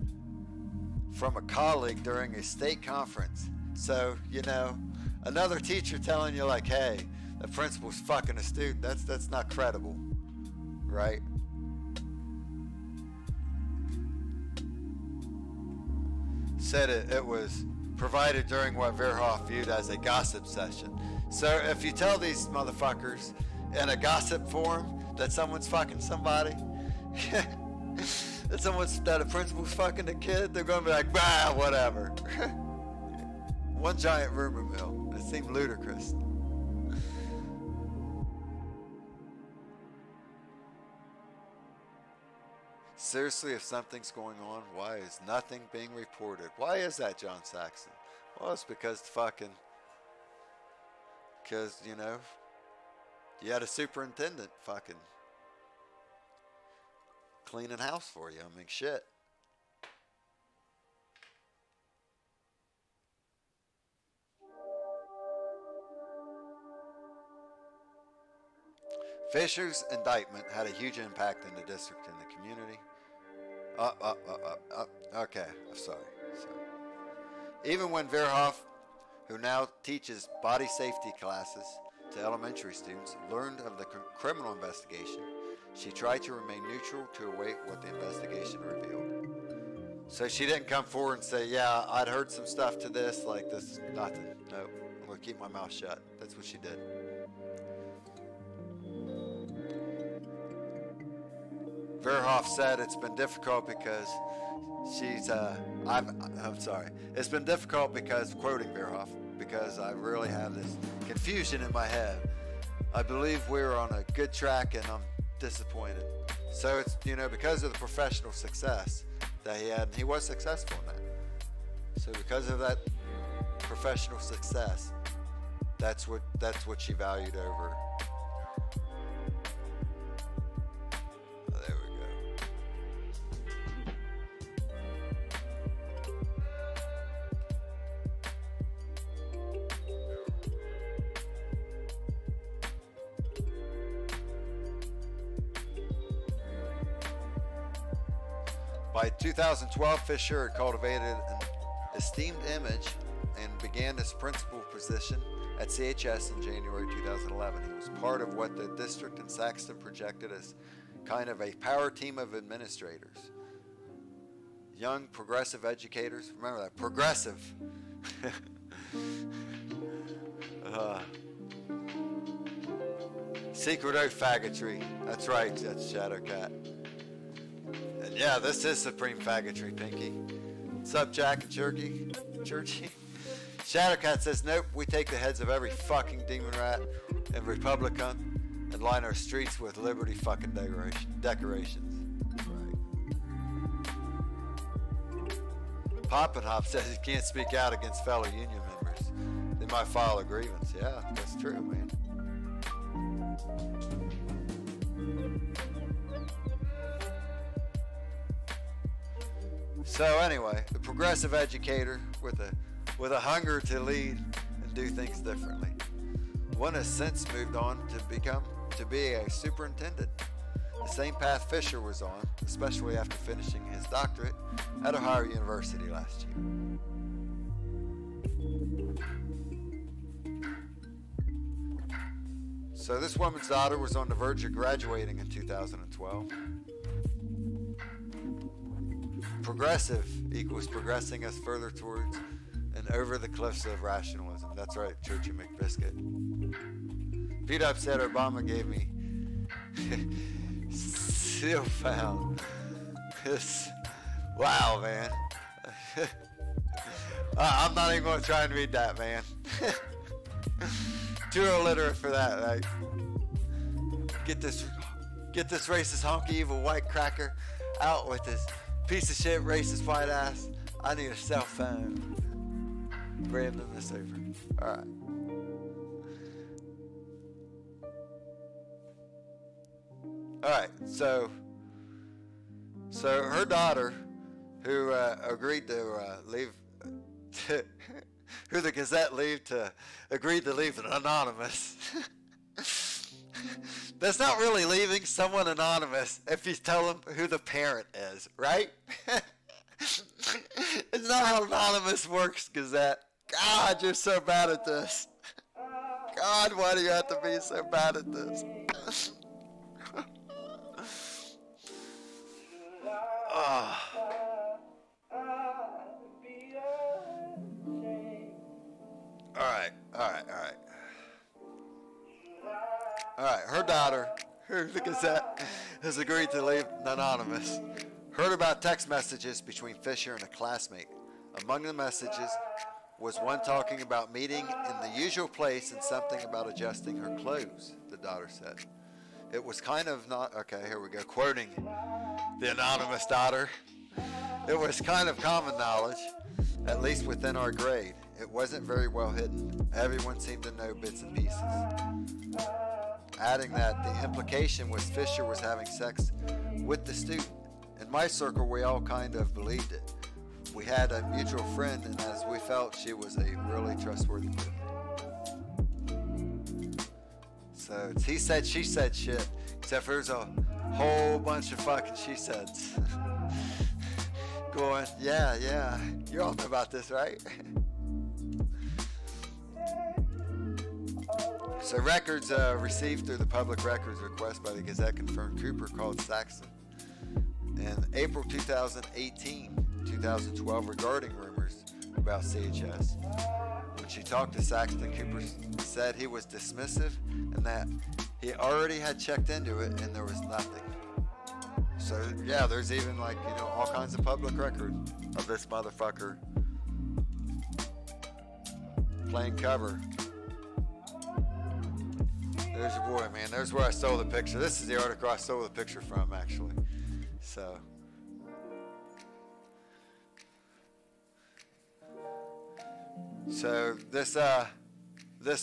from a colleague during a state conference. So, you know, another teacher telling you like, hey, the principal's fucking a student, that's not credible, right? Said it was provided during what Verhoff viewed as a gossip session. So if you tell these motherfuckers in a gossip forum that someone's fucking somebody, that a principal's fucking a kid, they're gonna be like, bah, whatever. One giant rumor mill. It seemed ludicrous. Seriously, if something's going on, why is nothing being reported? Why is that, John Saxon? Well, it's because you know, you had a superintendent fucking cleaning house for you. I mean, shit. Fisher's indictment had a huge impact in the district and the community. Okay, I'm sorry. Even when Verhoff, who now teaches body safety classes to elementary students, learned of the criminal investigation, she tried to remain neutral to await what the investigation revealed. So she didn't come forward and say, yeah, I'd heard some stuff to this, like this, nothing. Nope, I'm going to keep my mouth shut. That's what she did. Verhoff said it's been difficult because it's been difficult because, quoting Verhoff, because I really have this confusion in my head. I believe we're on a good track and I'm disappointed. So it's, you know, because of the professional success that he had, and he was successful in that. So because of that professional success, that's what she valued over. There we go. By 2012, Fisher had cultivated an esteemed image and began his principal position at CHS in January 2011. He was part of what the district in Saxton projected as kind of a power team of administrators. Young progressive educators. Remember that, progressive. Secret oath faggotry. That's right, that's Shadowcat. And yeah, this is supreme faggotry, Pinky. What's up, Jack and Churchy? Shadowcat says, nope, we take the heads of every fucking demon rat and Republican and line our streets with liberty fucking decorations. Right. Pop and Hop says he can't speak out against fellow union members. They might file a grievance. Yeah, that's true, man. So anyway, the progressive educator with a hunger to lead and do things differently. One has since moved on to be a superintendent. The same path Fisher was on, especially after finishing his doctorate at Ohio University last year. So this woman's daughter was on the verge of graduating in 2012. Progressive equals progressing us further towards and over the cliffs of rationalism. That's right, Churchy McBiscuit. Pete Up said Obama gave me still found. Wow, man. I'm not even going to try and read that, man. Too illiterate for that, right? Get this racist honky evil white cracker out with this piece of shit racist white ass. I need a cell phone. Random this over. Alright. Alright, so her daughter, who agreed to leave, who the Gazette agreed to leave anonymous, That's not really leaving someone anonymous if you tell them who the parent is, right? It's not how anonymous works, Gazette. God, you're so bad at this. God, why do you have to be so bad at this? Oh. All right, her daughter, who the Gazette has agreed to leave anonymous, heard about text messages between Fisher and a classmate. Among the messages was one talking about meeting in the usual place and something about adjusting her clothes, the daughter said. It was kind of not, okay, here we go, quoting the anonymous daughter. It was kind of common knowledge, at least within our grade. It wasn't very well hidden. Everyone seemed to know bits and pieces. Adding that the implication was Fisher was having sex with the student. In my circle, we all kind of believed it. We had a mutual friend, and as we felt, she was a really trustworthy person. So it's he said, she said shit, except for there's a whole bunch of fucking she saids. Going, yeah, you all know about this, right? So records received through the public records request by the Gazette confirmed Cooper called Saxton in April 2012 regarding rumors about CHS. When she talked to Saxton, Cooper said he was dismissive and that he already had checked into it and there was nothing. So yeah, there's even like, you know, all kinds of public record of this motherfucker playing cover. There's your boy, man. There's where I stole the picture. This is the article I stole the picture from, actually. So this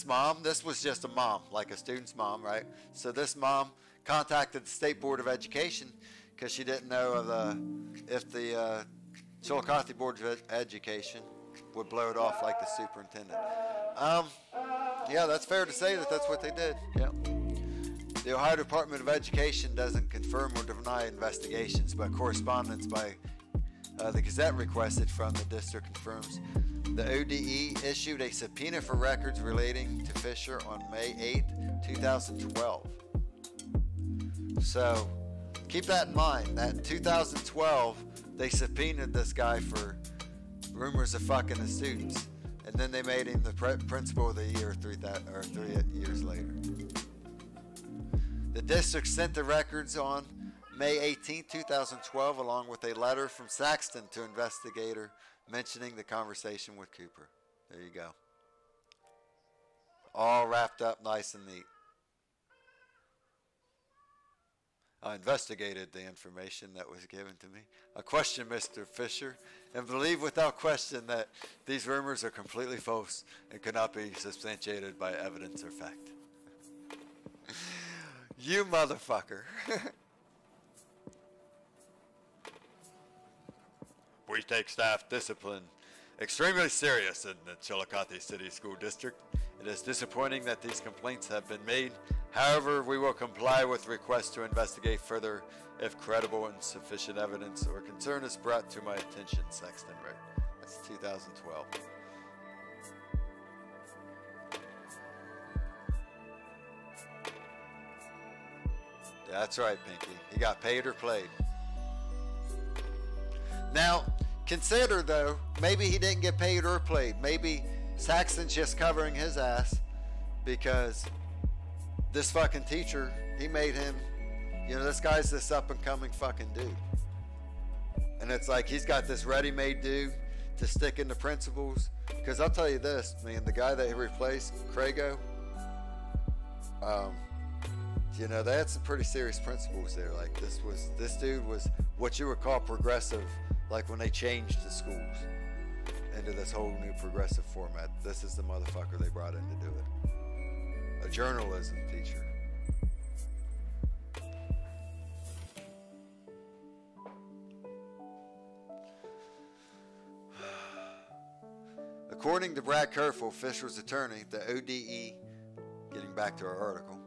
mom, this was just a mom, like a student's mom, right? So this mom contacted the State Board of Education because she didn't know if the Chillicothe Board of Education would blow it off like the superintendent. Yeah, that's fair to say that that's what they did. Yeah. The Ohio Department of Education doesn't confirm or deny investigations, but correspondence by the Gazette requested from the district confirms the ODE issued a subpoena for records relating to Fisher on May 8, 2012. So keep that in mind. That 2012, they subpoenaed this guy for rumors of fucking the students. And then they made him the principal of the year 3 years later. The district sent the records on May 18, 2012, along with a letter from Saxton to investigator mentioning the conversation with Cooper. There you go. All wrapped up nice and neat. I investigated the information that was given to me. I question Mr. Fisher and believe without question that these rumors are completely false and cannot be substantiated by evidence or fact. You motherfucker. We take staff discipline extremely serious in the Chillicothe City School District. It is disappointing that these complaints have been made. However, we will comply with requests to investigate further if credible and sufficient evidence or concern is brought to my attention, Saxton wrote. That's 2012. That's right, Pinky. He got paid or played. Now, consider, though, maybe he didn't get paid or played. Maybe Saxton's just covering his ass because this fucking teacher, he made him, you know, this guy's this up-and-coming fucking dude. And it's like he's got this ready-made dude to stick in the principals. Because I'll tell you this, man, the guy that he replaced, Crago, you know, they had some pretty serious principles there. Like this dude was what you would call progressive, like when they changed the schools into this whole new progressive format. This is the motherfucker they brought in to do it. A journalism teacher. According to Brad Kerfel, Fisher's attorney, the ODE, getting back to our article,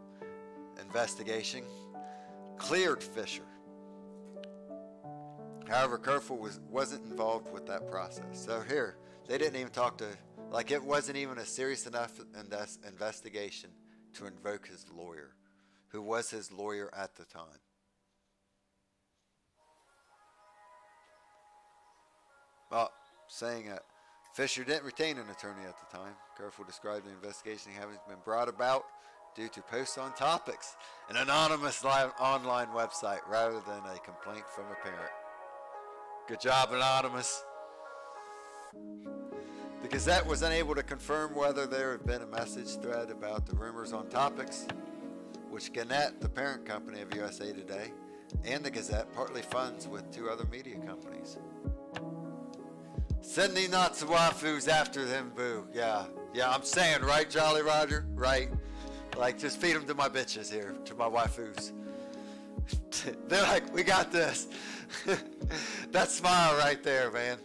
investigation cleared Fisher. However, Kerfoot wasn't involved with that process. So here, they didn't even talk to, like it wasn't even a serious enough investigation to invoke his lawyer, who was his lawyer at the time. Well, saying that Fisher didn't retain an attorney at the time. Kerfoot described the investigation having been brought about due to posts on topics, an anonymous online website, rather than a complaint from a parent. Good job, Anonymous. The Gazette was unable to confirm whether there had been a message thread about the rumors on topics, which Gannett, the parent company of USA Today, and the Gazette partly funds with two other media companies. Sending lots of waifus after them, boo. Yeah, I'm saying, right, Jolly Roger? Right. Like, just feed them to my bitches here, to my waifus. They're like, we got this. That smile right there, man.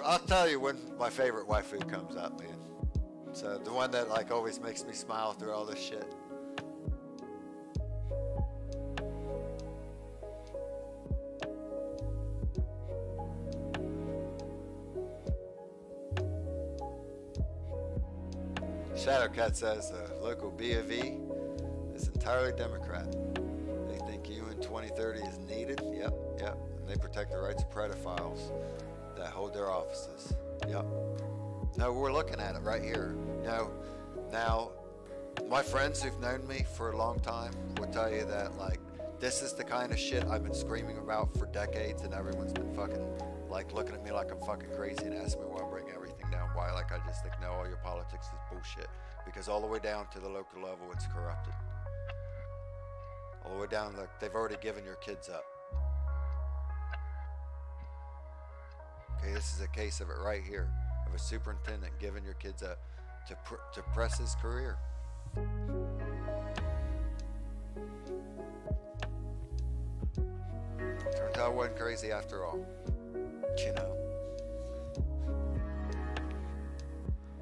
I'll tell you when my favorite waifu comes up, man. So the one that like always makes me smile through all this shit. Shadowcat says the local B of E is entirely Democrat. They think UN 2030 is needed. Yep. And they protect the rights of pedophiles that hold their offices. Yep. No, we're looking at it right here. Now, my friends who've known me for a long time will tell you that, like, this is the kind of shit I've been screaming about for decades, and everyone's been fucking, like, looking at me like I'm fucking crazy and asking me why I'm bringing everything down. Why? Like, I just think, no, all your politics is bullshit. Because all the way down to the local level, it's corrupted. All the way down, like, they've already given your kids up. Okay, this is a case of it right here, of a superintendent giving your kids up to press his career. Turns out I wasn't crazy after all, you know.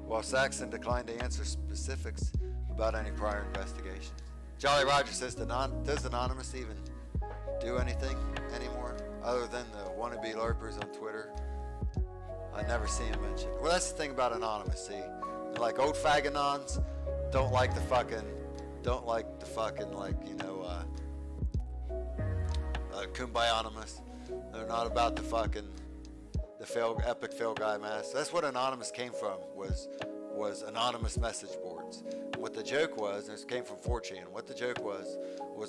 While Saxon declined to answer specifics about any prior investigations, Jolly Roger says, does Anonymous even do anything anymore other than the wannabe LARPers on Twitter? I never see him mentioned. Well, that's the thing about Anonymous, see? Like, old fagonons don't like the fucking, like, you know, Kumbaya-onymous. They're not about the fucking, epic fail guy mask. That's what Anonymous came from, was anonymous message boards. And what the joke was, and it came from 4chan, what the joke was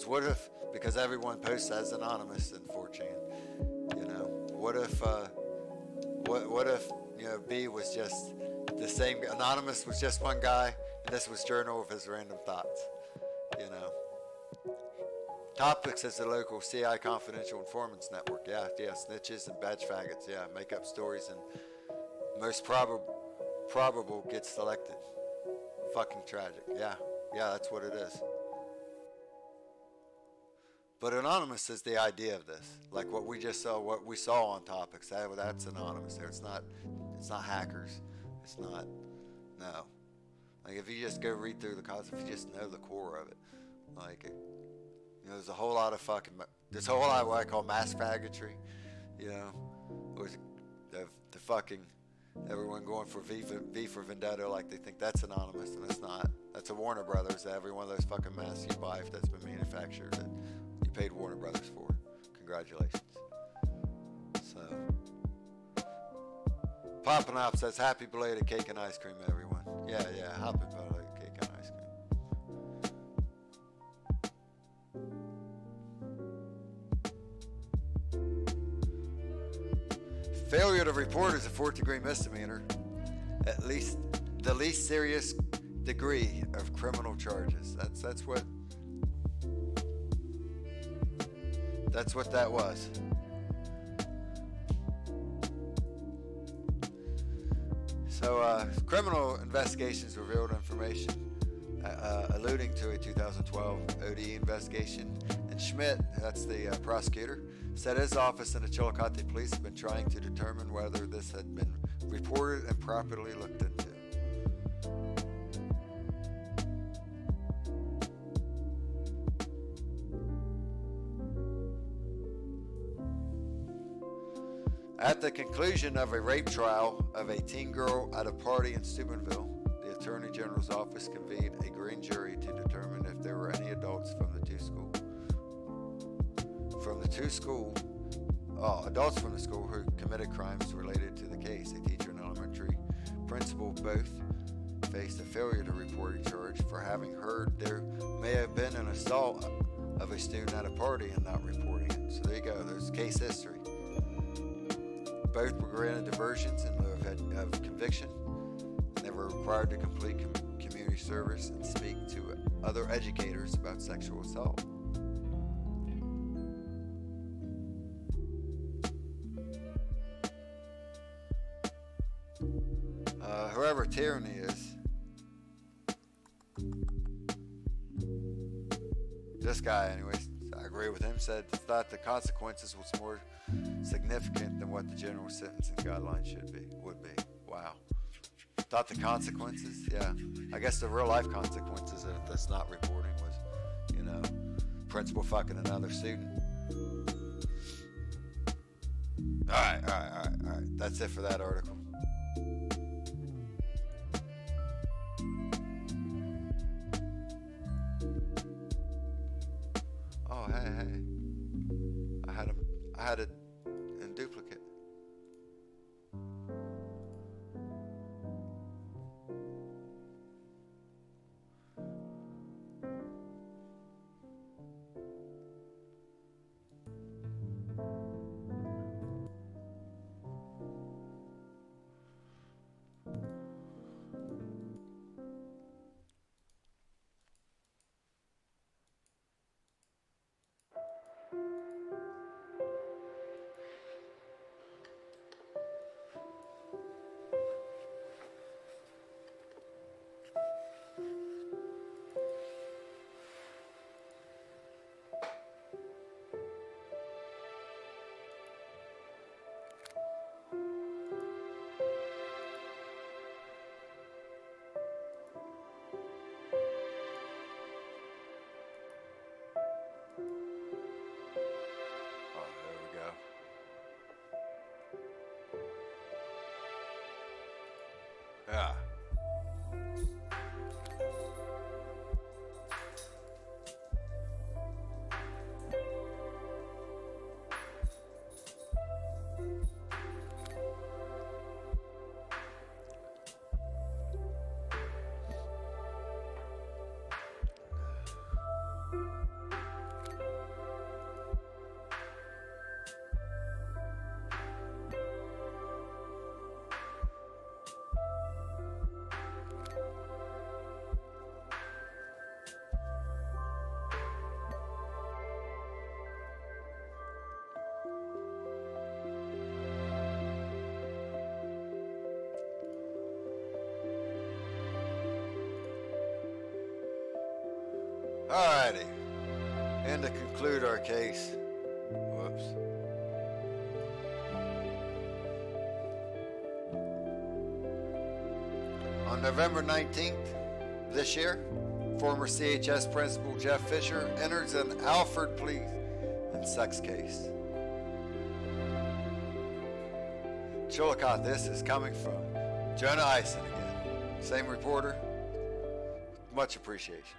what if, because everyone posts as Anonymous in 4chan, you know, what if, you know, B was just the same, Anonymous was just one guy, and this was Journal of his random thoughts, you know. Topics is the local CI Confidential Informants Network, yeah, snitches and badge faggots, yeah, make up stories, and most probable gets selected. Fucking tragic, yeah, that's what it is. But Anonymous is the idea of this, like what we saw on Topics. That's Anonymous there. It's not hackers. It's not, no. Like, if you just go read through the concept, if you just know the core of it, like, you know, there's a whole lot of there's a whole lot of what I call mass faggotry, you know, with the fucking, everyone going for V for Vendetta, like they think that's Anonymous, and it's not. That's a Warner Brothers. Every one of those fucking masks you buy that's been manufactured, that you paid Warner Brothers for. Congratulations. So, Poppin' Up says, happy belated cake and ice cream, everyone. Yeah, happy belated cake and ice cream. Failure to report is a 4th-degree misdemeanor, at least the least serious degree of criminal charges. That's what that was. So, criminal investigations revealed information alluding to a 2012 OD investigation, and Schmidt, that's the prosecutor, said his office and the Chillicothe police have been trying to determine whether this had been reported and properly looked into. At the conclusion of a rape trial of a teen girl at a party in Steubenville, the Attorney General's office convened a grand jury to determine if there were any adults from the school who committed crimes related to the case. A teacher and elementary principal both faced a failure to report a charge for having heard there may have been an assault of a student at a party and not reporting it. So there you go, there's case history. Both were granted diversions in lieu of conviction. They were required to complete community service and speak to other educators about sexual assault. Whoever Tyranny is, this guy, anyways, I agree with him, said thought the consequences was more significant than what the general sentencing guidelines would be. Wow. Thought the consequences? Yeah. I guess the real life consequences of this not reporting was, principal fucking another student. All right. That's it for that article. Oh, hey. I had it in duplicate. Yeah. Alrighty, and to conclude our case, on November 19th this year, former CHS principal Jeff Fisher enters an Alford plea in sex case. Chillicothe, this is coming from Jonah Eisen again. Same reporter, much appreciation.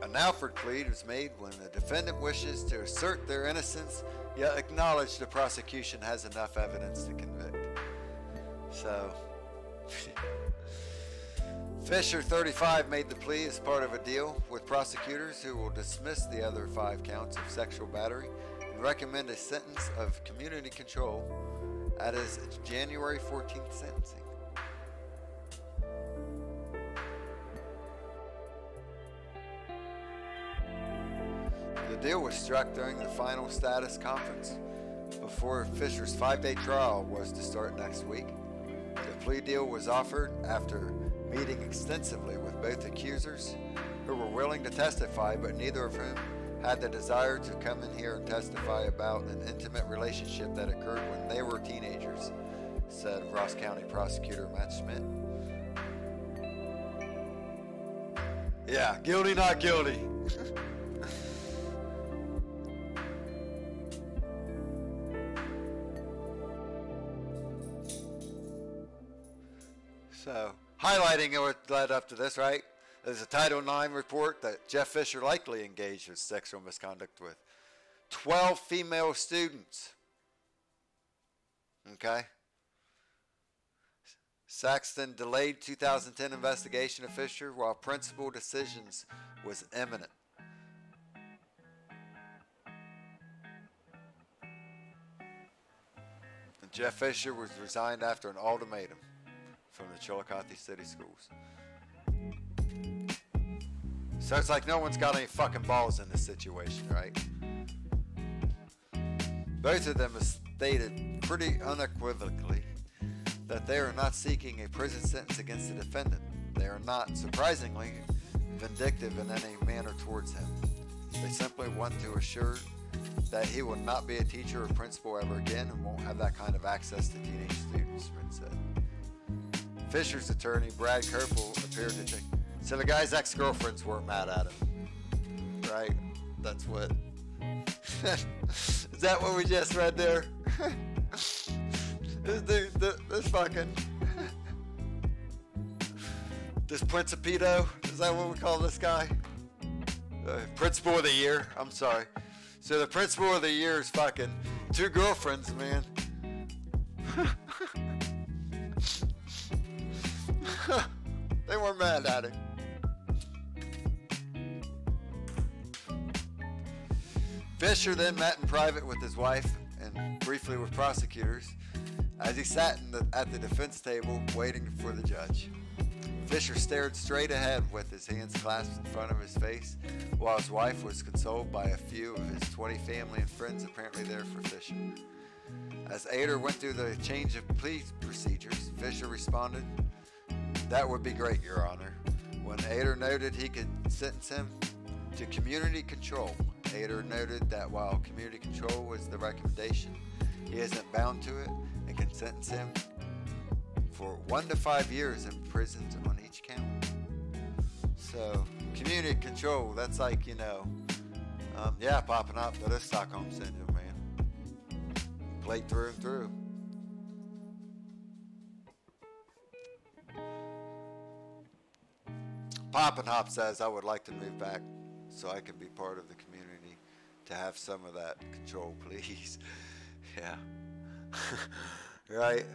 An Alford plea is made when the defendant wishes to assert their innocence, yet acknowledge the prosecution has enough evidence to convict. So, Fisher, 35, made the plea as part of a deal with prosecutors who will dismiss the other 5 counts of sexual battery and recommend a sentence of community control at his January 14th sentencing. The deal was struck during the final status conference before Fisher's 5-day trial was to start next week. The plea deal was offered after meeting extensively with both accusers who were willing to testify, but neither of whom had the desire to come in here and testify about an intimate relationship that occurred when they were teenagers, said Ross County Prosecutor Matt Schmidt. Yeah, guilty, not guilty. So, highlighting what led up to this, right? There's a Title IX report that Jeff Fisher likely engaged in sexual misconduct with 12 female students. Okay? Saxton delayed 2010 investigation of Fisher while principal decisions was imminent. And Jeff Fisher was resigned after an ultimatum from the Chillicothe City Schools. So it's like no one's got any fucking balls in this situation, right? Both of them have stated pretty unequivocally that they are not seeking a prison sentence against the defendant. They are not, surprisingly, vindictive in any manner towards him. They simply want to assure that he will not be a teacher or principal ever again and won't have that kind of access to teenage students, Rin said. Fisher's attorney, Brad Kerpel, appeared to think. So the guy's ex-girlfriends weren't mad at him, right? That's what. Is that what we just read there? This fucking. This Principito, is that what we call this guy? Principal of the year, I'm sorry. So the principal of the year is fucking 2 girlfriends, man. They weren't mad at him. Fisher then met in private with his wife and briefly with prosecutors as he sat at the defense table waiting for the judge. Fisher stared straight ahead with his hands clasped in front of his face while his wife was consoled by a few of his 20 family and friends apparently there for Fisher. As Ader went through the change of plea procedures, Fisher responded, "That would be great, Your Honor." When Ader noted he could sentence him to community control, Ader noted that while community control was the recommendation, he isn't bound to it and can sentence him for 1 to 5 years in prison on each count. So, community control, that's like, yeah, popping up, but it's Stockholm Syndrome, man. Played through and through. Pop and Hop says, I would like to move back so I can be part of the community to have some of that control, please. Yeah. Right?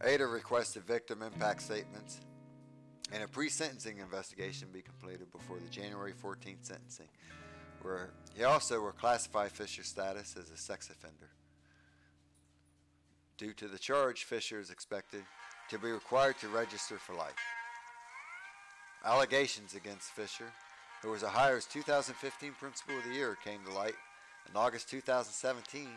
Ader requested victim impact statements and a pre-sentencing investigation be completed before the January 14th sentencing, where he also will classify Fisher's status as a sex offender. Due to the charge, Fisher is expected to be required to register for life. Allegations against Fisher, who was Ohio's 2015 Principal of the Year, came to light in August 2017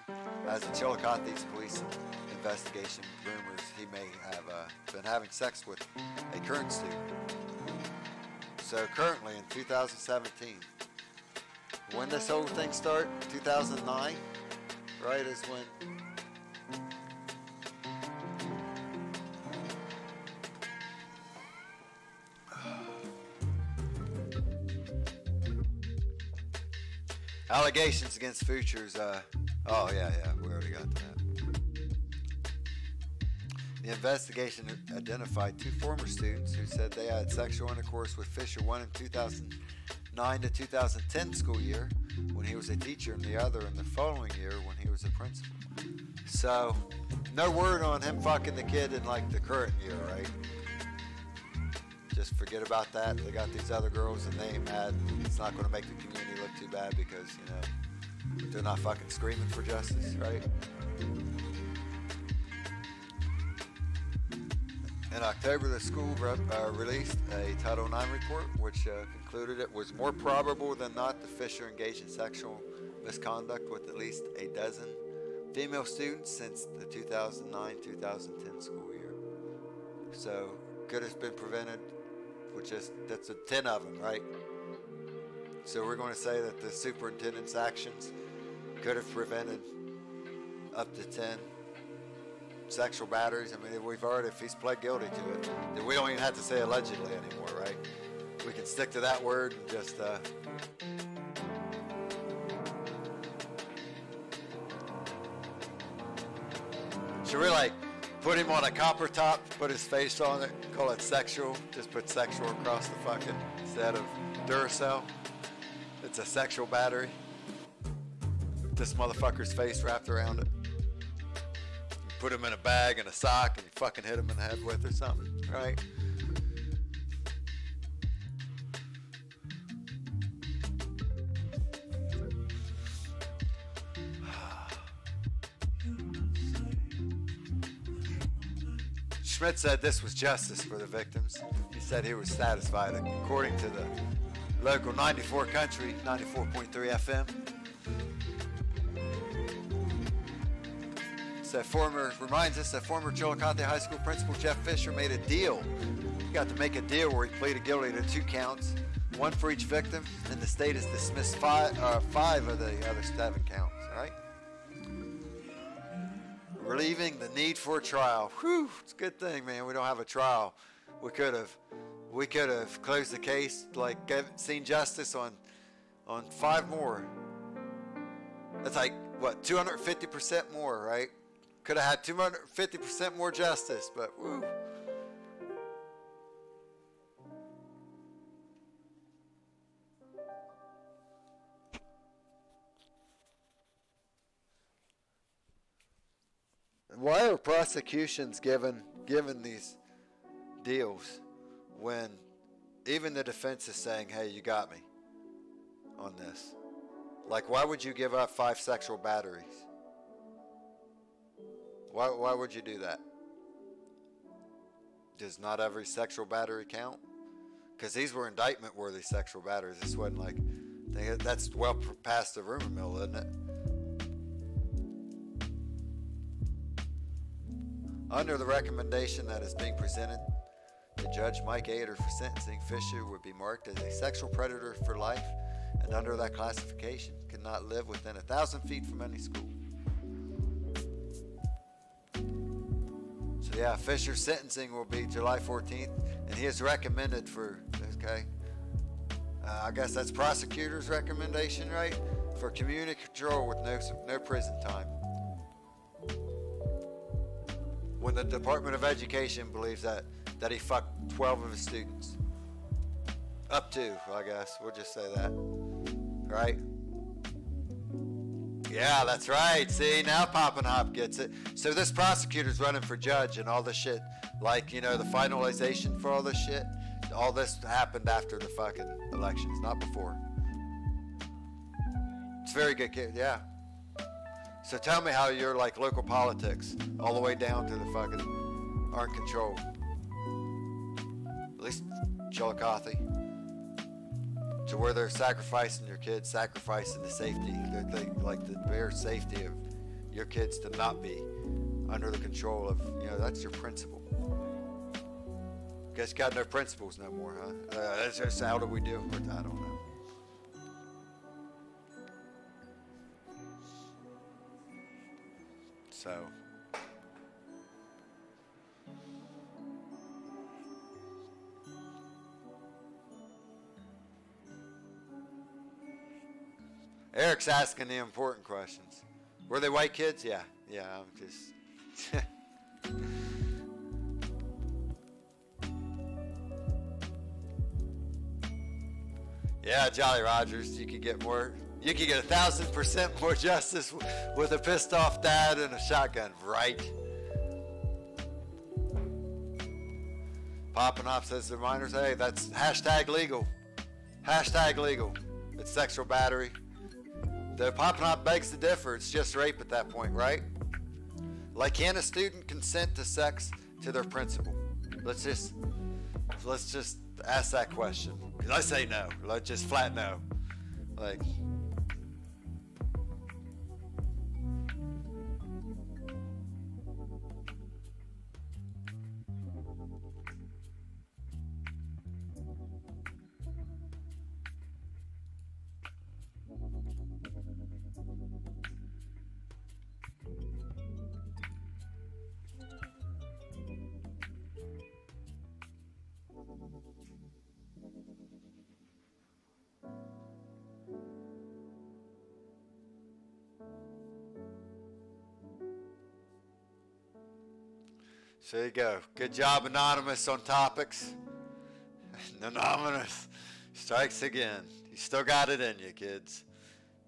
as the Chillicothe's police investigation rumors he may have been having sex with a current student. So currently in 2017, when this whole thing started, 2009, right, is when allegations against Fisher's, oh yeah, we already got that. The investigation identified 2 former students who said they had sexual intercourse with Fisher, one in 2009 to 2010 school year when he was a teacher and the other in the following year when he was a principal. So, no word on him fucking the kid in like the current year, right? Just forget about that. They got these other girls and they ain't mad. It's not going to make the community look too bad because, they're not fucking screaming for justice, right? In October, the school released a Title IX report which concluded it was more probable than not that Fisher engaged in sexual misconduct with at least a dozen female students since the 2009-2010 school year. So, could have been prevented with that's 10 of them, right? So we're going to say that the superintendent's actions could have prevented up to 10 sexual batteries. I mean, we've already, if he's pled guilty to it, then we don't even have to say allegedly anymore, right? We can stick to that word and just, should we like put him on a copper top, put his face on it, call it sexual, just put sexual across the fucking, instead of Duracell? It's a sexual battery. This motherfucker's face wrapped around it. You put him in a bag and a sock and you fucking hit him in the head with or something, right? Schmidt said this was justice for the victims. He said he was satisfied according to the local 94 country, 94.3 FM. Reminds us that former Chillicothe High School principal Jeff Fisher made a deal. He got to make a deal where he pleaded guilty to 2 counts, 1 for each victim, and the state has dismissed 5 of the other 7 counts, right? Relieving the need for a trial. Whew, it's a good thing, man, we don't have a trial. We could have closed the case, like seen justice on 5 more. That's like, what, 250% more, right? Could have had 250% more justice, but woo. Why are prosecutions given these deals when even the defense is saying, hey, you got me on this? Like, why would you give up 5 sexual batteries? Why would you do that? Does not every sexual battery count? Because these were indictment-worthy sexual batteries. This wasn't like, that's well past the rumor mill, isn't it? Under the recommendation that is being presented to Judge Mike Ader for sentencing, Fisher would be marked as a sexual predator for life, and under that classification could not live within 1,000 feet from any school. So yeah, Fisher's sentencing will be July 14th, and he is recommended for, okay, I guess that's prosecutor's recommendation, right? For community control with no prison time. When the Department of Education believes that he fucked 12 of his students. Up to, I guess. We'll just say that. Right? Yeah, that's right. See, now Poppin' Hop gets it. So this prosecutor's running for judge and all this shit. Like, you know, the finalization for all this shit. All this happened after the fucking elections, not before. It's very good, kid. Yeah. So tell me how your like local politics, all the way down to the fucking, aren't controlled. At least Chillicothe. To where they're sacrificing your kids, sacrificing the safety, like the bare safety of your kids to not be under the control of, you know, that's your principle. Guess you got no principles no more, huh? That's just, how do we deal with it? I don't know. So, Eric's asking the important questions. Were they white kids? Yeah, I'm just... Yeah, Jolly Rogers, you could get more... You could get 1,000% more justice with a pissed off dad and a shotgun, right? Poppin' Off says to minors, hey, that's hashtag legal. Hashtag legal. It's sexual battery. The Poppin' Off begs to differ. It's just rape at that point, right? Like, can a student consent to sex to their principal? Let's just ask that question. Let's say no. Let's just flat no. Like... So there you go. Good job, Anonymous, on topics. Anonymous strikes again. You still got it in you, kids.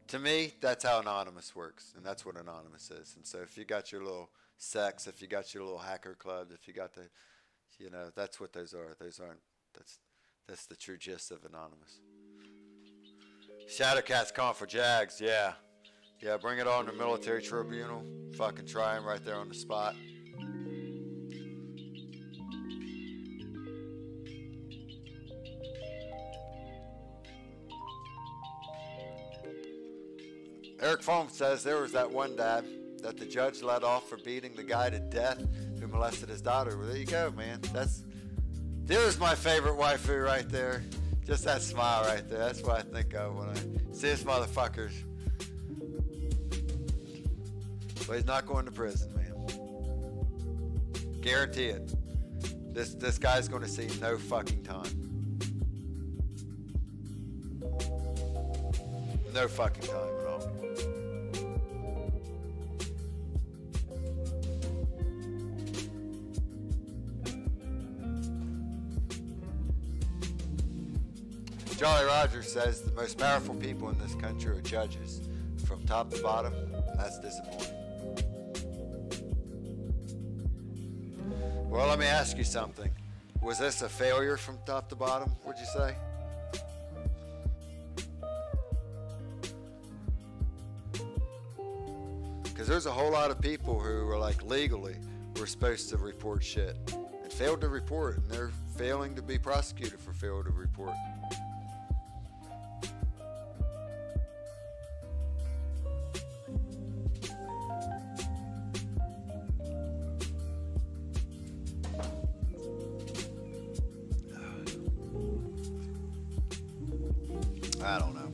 To me, that's how Anonymous works, and that's what Anonymous is. And so if you got your little sects, if you got your little hacker clubs, if you got the, you know, that's what those are. Those aren't, that's the true gist of Anonymous. Shadowcat's calling for Jags, yeah. Yeah, bring it on to military tribunal. Fucking try him right there on the spot. Eric Foam says there was that one dad that the judge let off for beating the guy to death who molested his daughter. Well, there you go, man. There's my favorite waifu right there. Just that smile right there. That's what I think of when I see this motherfuckers. But he's not going to prison, man. Guarantee it. This guy's going to see no fucking time. No fucking time at all. Charlie Rogers says the most powerful people in this country are judges, from top to bottom, and that's disappointing. Well, let me ask you something. Was this a failure from top to bottom, would you say? Because there's a whole lot of people who are like legally were supposed to report shit and failed to report, and they're failing to be prosecuted for failure to report. I don't know.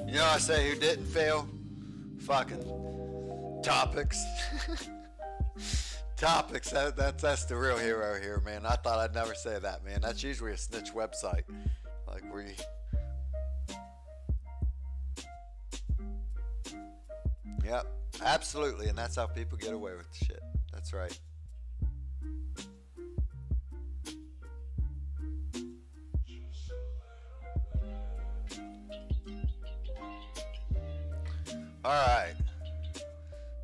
You know, I say who didn't fail? Fucking Topics. Topics. That's the real hero here, man. I thought I'd never say that, man. That's usually a snitch website. Like Yep, absolutely, and that's how people get away with the shit. That's right. All right,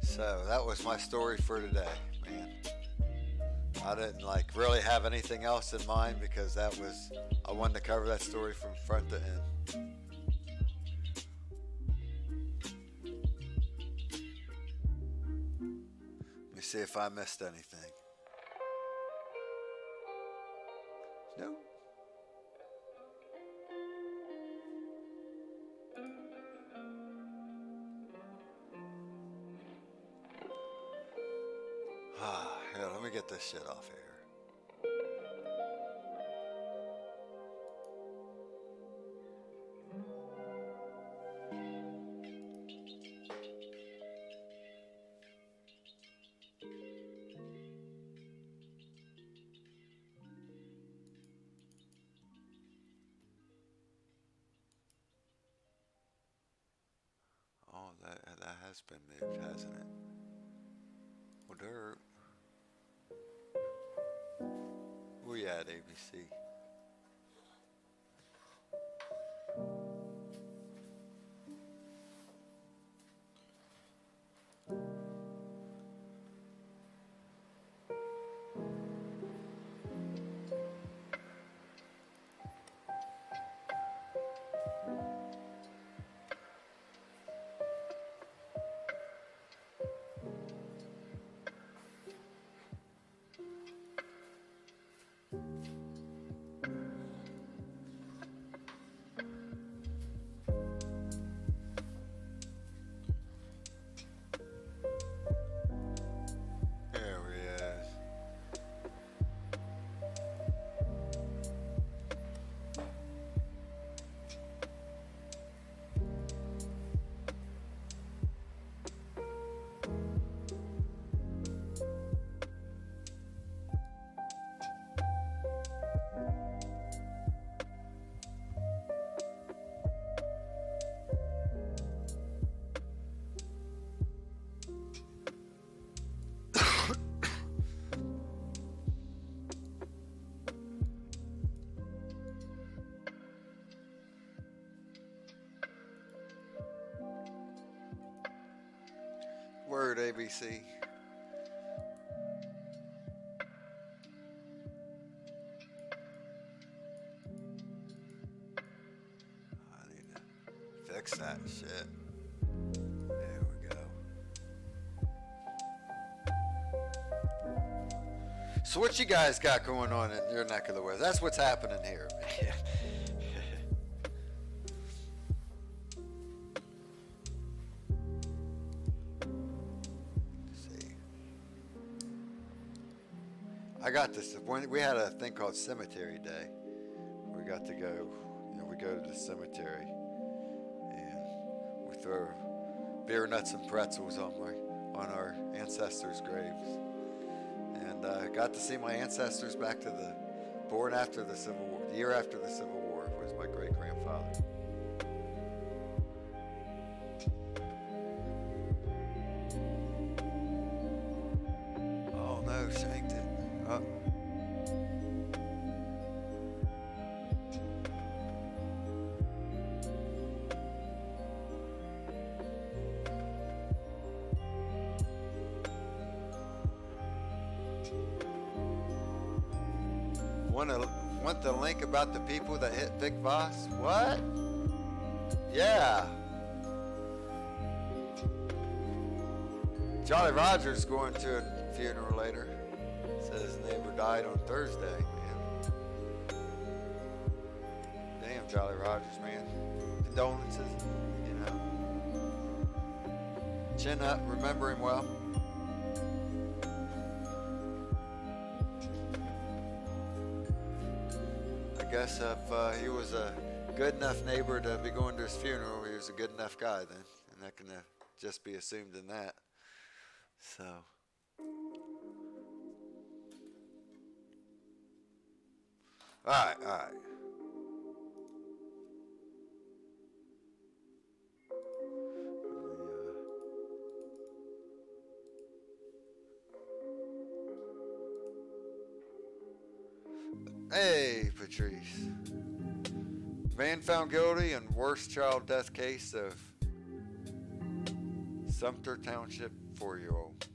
so that was my story for today, man. I didn't really have anything else in mind because I wanted to cover that story from front to end. Let me see if I missed anything. No. Here, let me get this shit off here. Oh, that has been moved, hasn't it? Well, dirt. Where you at, ABC? at ABC. I need to fix that shit. There we go. So what you guys got going on in your neck of the woods? That's what's happening here, man. I got this. We had a thing called Cemetery Day. We got to go. We go to the cemetery, and we throw beer, nuts, and pretzels on our ancestors' graves. And I got to see my ancestors back to born after the Civil War, the year after the Civil War was my great grandfather. Oh no, shanked it. Want the link about the people that hit Vic Voss? What? Yeah. Jolly Roger's going to a funeral later. Says his neighbor died on Thursday, man. Damn, Jolly Rogers, man. Condolences, you know. Chin up, remember him well. I guess if he was a good enough neighbor to be going to his funeral, he was a good enough guy then. And that can just be assumed in that. So. Alright. Hey, Patrice. Man found guilty in worst child death case of Sumter Township 4-year-old.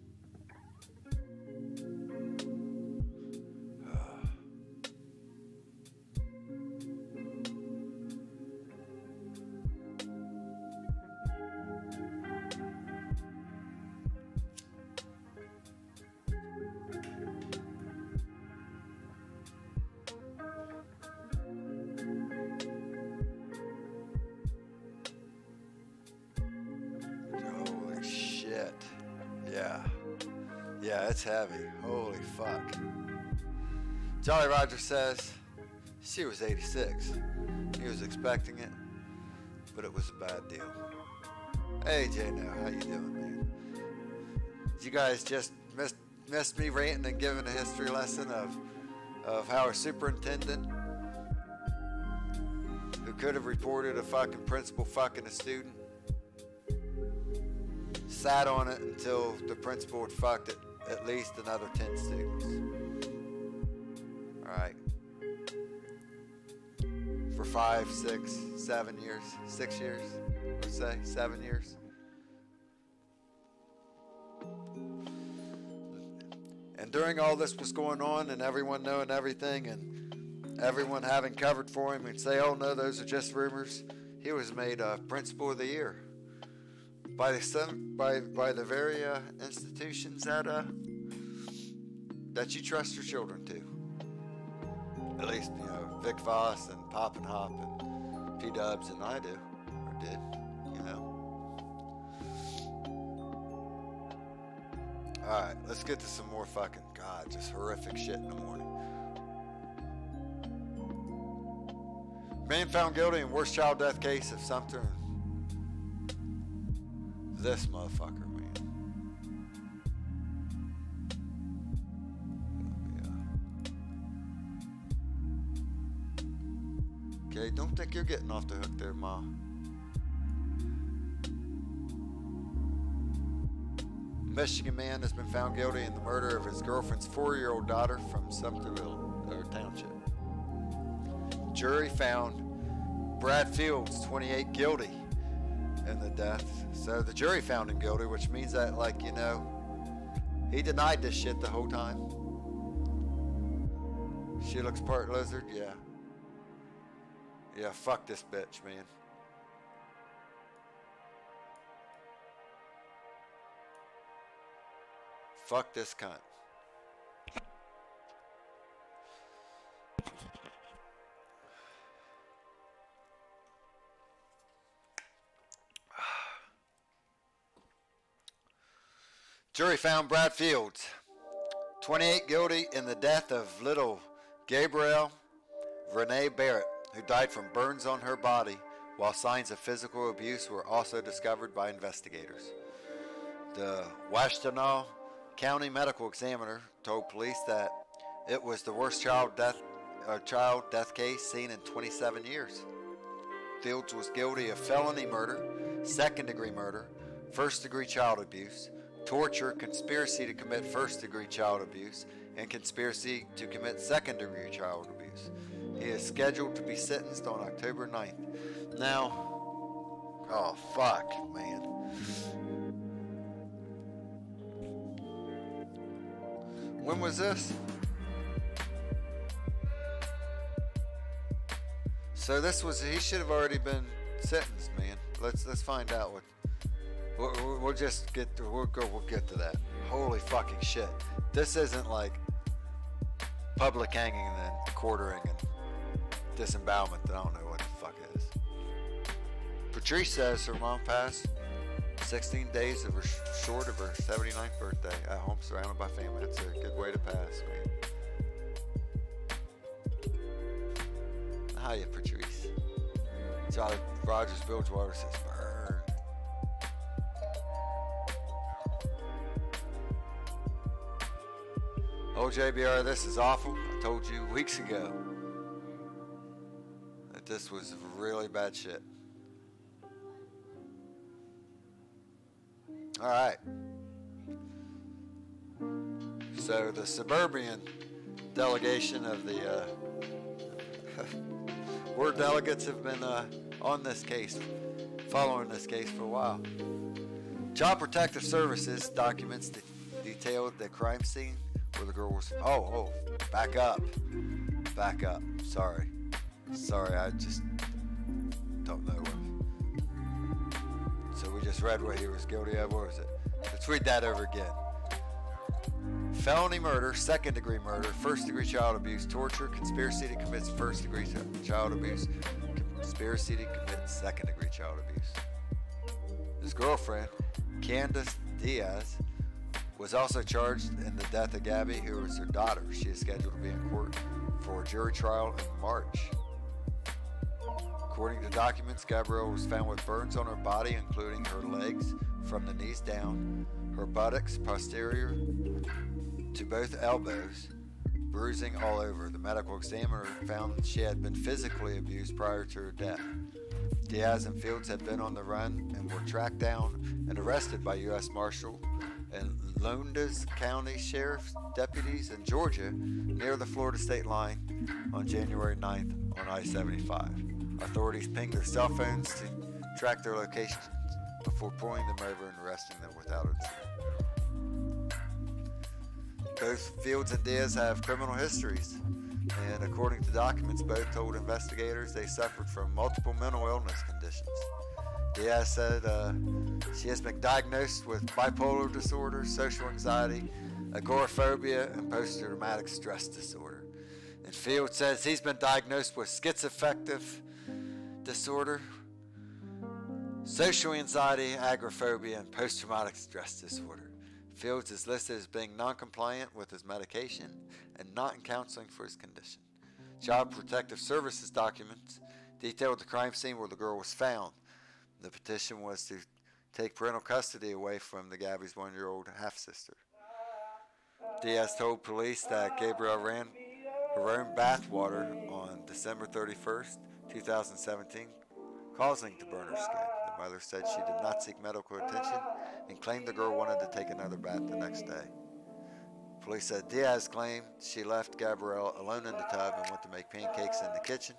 Yeah, it's heavy. Holy fuck. Jolly Roger says she was 86. He was expecting it, but it was a bad deal. Hey, J-Now, how you doing, man? You guys just missed me ranting and giving a history lesson of how a superintendent who could have reported a fucking principal fucking a student sat on it until the principal had fucked it at least another 10 students. Alright. For 5, 6, 7 years. 6 years, let's say. 7 years. And during all this was going on and everyone knowing everything and everyone having covered for him and say, oh no, those are just rumors, he was made Principal of the Year by the very institutions that you trust your children to. At least, you know, Vic Voss and Pop and Hop and P-Dubs and I do, or did, you know. Alright, let's get to some more fucking, God, just horrific shit in the morning. Man found guilty in worst child death case of Sumter. This motherfucker, man. Yeah. Okay, don't think you're getting off the hook there, Ma. A Michigan man has been found guilty in the murder of his girlfriend's 4-year-old daughter from Sumterville Township. Jury found Brad Fields, 28, guilty in the death. So the jury found him guilty, which means that, like, you know, he denied this shit the whole time. She looks part lizard, yeah. Yeah, fuck this bitch, man. Fuck this cunt. Jury found Brad Fields, 28, guilty in the death of little Gabrielle Renee Barrett, who died from burns on her body, while signs of physical abuse were also discovered by investigators. The Washtenaw County Medical Examiner told police that it was the worst child death case seen in 27 years. Fields was guilty of felony murder, second-degree murder, first-degree child abuse, torture, conspiracy to commit first-degree child abuse, and conspiracy to commit second-degree child abuse. He is scheduled to be sentenced on October 9th. Now, oh fuck, man. When was this? So this was, he should have already been sentenced, man. Let's find out what. We'll just get to, we'll get to that. Holy fucking shit. This isn't like public hanging and then quartering and disembowelment. I don't know what the fuck it is. Patrice says her mom passed 16 days short of her 79th birthday at home surrounded by family. That's a good way to pass, man. Hiya, Patrice. Charlie Rogers Bilgewater says, burn. Oh, JBR, this is awful. I told you weeks ago that this was really bad shit. All right. So the suburban delegation of the ward delegates have been on this case, following this case for a while. Child Protective Services documents detailed the crime scene where the girl was. Oh, back up. Sorry, I just don't know what. So we just read what he was guilty of. What was it? Let's read that over again. Felony murder, second-degree murder, first-degree child abuse, torture, conspiracy to commit first-degree child abuse, conspiracy to commit second-degree child abuse. His girlfriend, Candace Diaz, was also charged in the death of Gabby, who was her daughter. She is scheduled to be in court for a jury trial in March. According to documents, Gabrielle was found with burns on her body, including her legs from the knees down, her buttocks posterior to both elbows, bruising all over. The medical examiner found that she had been physically abused prior to her death. Diaz and Fields had been on the run and were tracked down and arrested by U.S. Marshal and Lowndes County Sheriff's deputies in Georgia near the Florida state line on January 9th on I-75. Authorities pinged their cell phones to track their locations before pulling them over and arresting them without incident. Both Fields and Diaz have criminal histories, and according to documents, both told investigators they suffered from multiple mental illness conditions. Diaz said she has been diagnosed with bipolar disorder, social anxiety, agoraphobia, and post-traumatic stress disorder. And Fields says he's been diagnosed with schizoaffective disorder, social anxiety, agoraphobia, and post-traumatic stress disorder. Fields is listed as being non-compliant with his medication and not in counseling for his condition. Child Protective Services documents detailed the crime scene where the girl was found. The petition was to take parental custody away from the Gabby's 1-year-old half-sister. Diaz told police that Gabrielle ran her own bathwater on December 31st, 2017, causing to burn her skin. The mother said she did not seek medical attention and claimed the girl wanted to take another bath the next day. Police said Diaz claimed she left Gabrielle alone in the tub and went to make pancakes in the kitchen.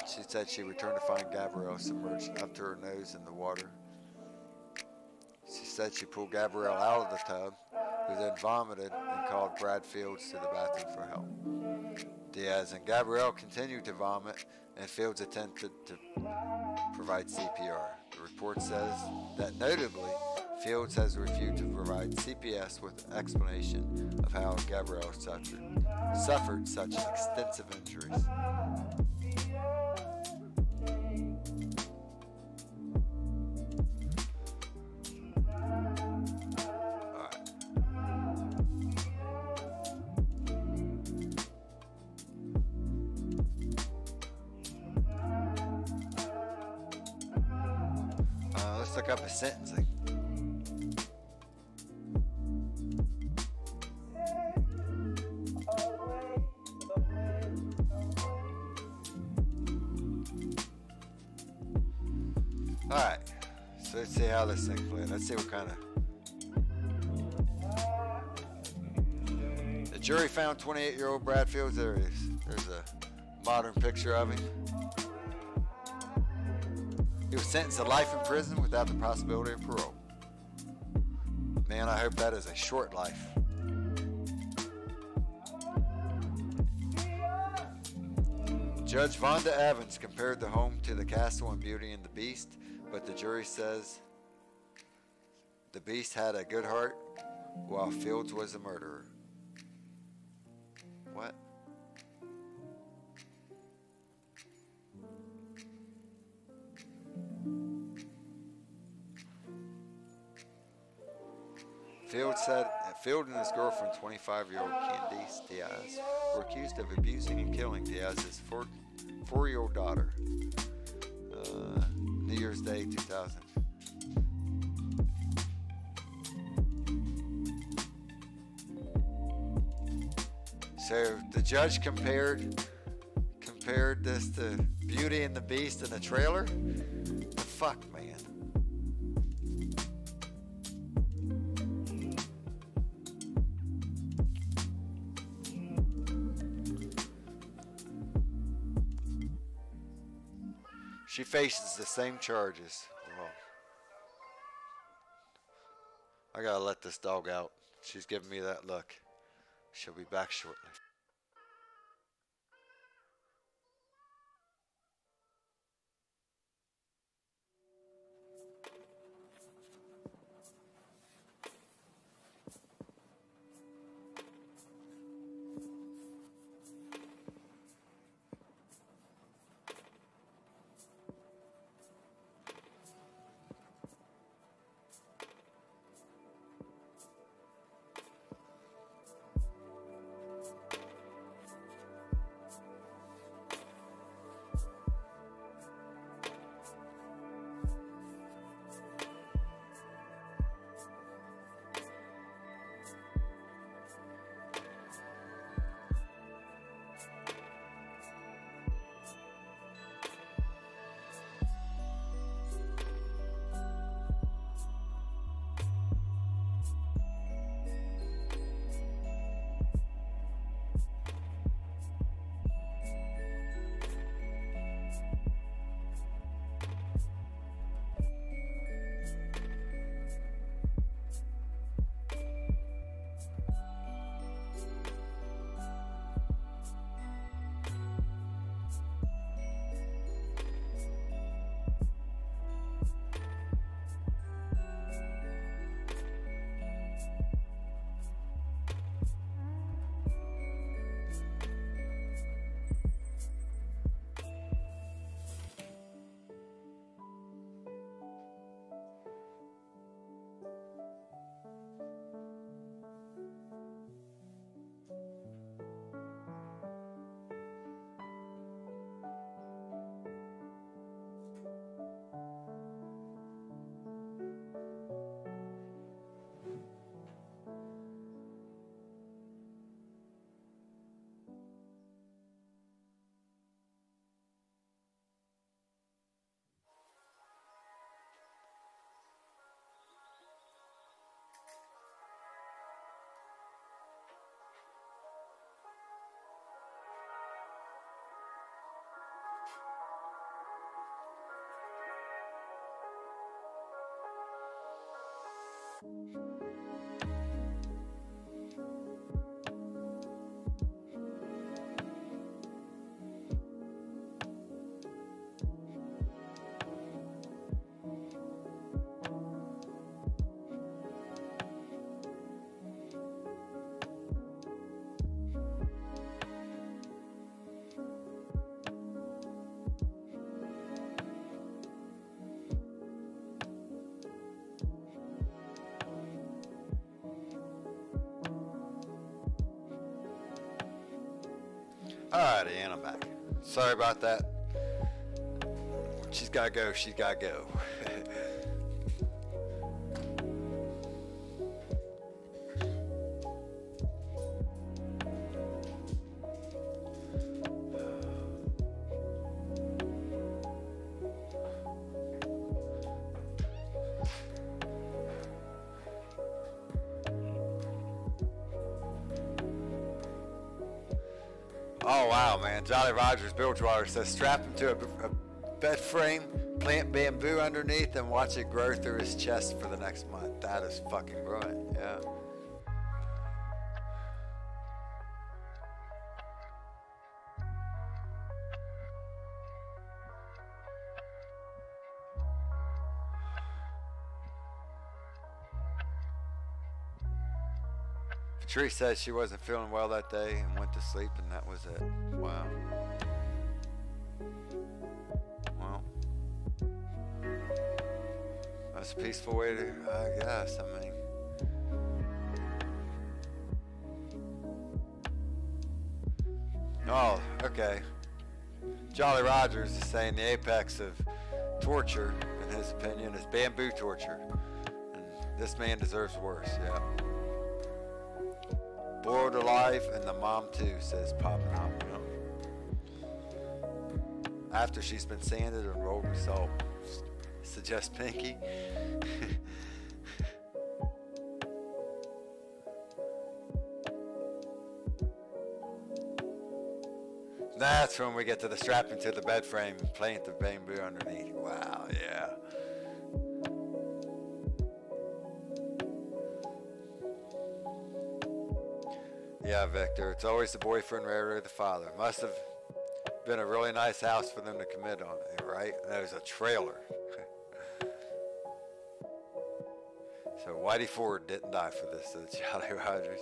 She said she returned to find Gabrielle submerged up to her nose in the water. She said she pulled Gabrielle out of the tub, who then vomited and called Brad Fields to the bathroom for help. Diaz and Gabrielle continued to vomit, and Fields attempted to provide CPR. The report says that notably, Fields has refused to provide CPS with an explanation of how Gabrielle suffered such extensive injuries. Let's look up his sentencing. Alright, so let's see how this thing played. Let's see what kind of... The jury found 28-year-old Brad Fields. There he is. There's a modern picture of him. He was sentenced to life in prison without the possibility of parole. Man, I hope that is a short life. Judge Vonda Evans compared the home to the castle in Beauty and the Beast, but the jury says the Beast had a good heart while Fields was a murderer. What? Fields said Field and his girlfriend, 25-year-old Candice Diaz, were accused of abusing and killing Diaz's four-year-old daughter. New Year's Day 2000. So the judge compared this to Beauty and the Beast in the trailer. The fuck, man. She faces the same charges. Well, I gotta let this dog out. She's giving me that look. She'll be back shortly. Alrighty, and I'm back. Sorry about that. She's gotta go, she's gotta go. Oh wow, man. Jolly Rogers Bilgewater says strap him to a bed frame, plant bamboo underneath, and watch it grow through his chest for the next month. That is fucking brilliant, yeah. Patrice said she wasn't feeling well that day and went to sleep, and that was it. Wow. Well, that's a peaceful way to, I guess. I mean, oh, okay. Jolly Rogers is saying the apex of torture, in his opinion, is bamboo torture. And this man deserves worse, yeah. Boiled alive, and the mom too, says popping up. You know? After she's been sanded and rolled with salt, suggests Pinky. That's when we get to the strapping to the bed frame and plant the bamboo underneath. Wow, yeah. Yeah, Victor, it's always the boyfriend, rarely the father. Must have been a really nice house for them to commit on it, right? That was a trailer. So Whitey Ford didn't die for this, so Jolly Rogers.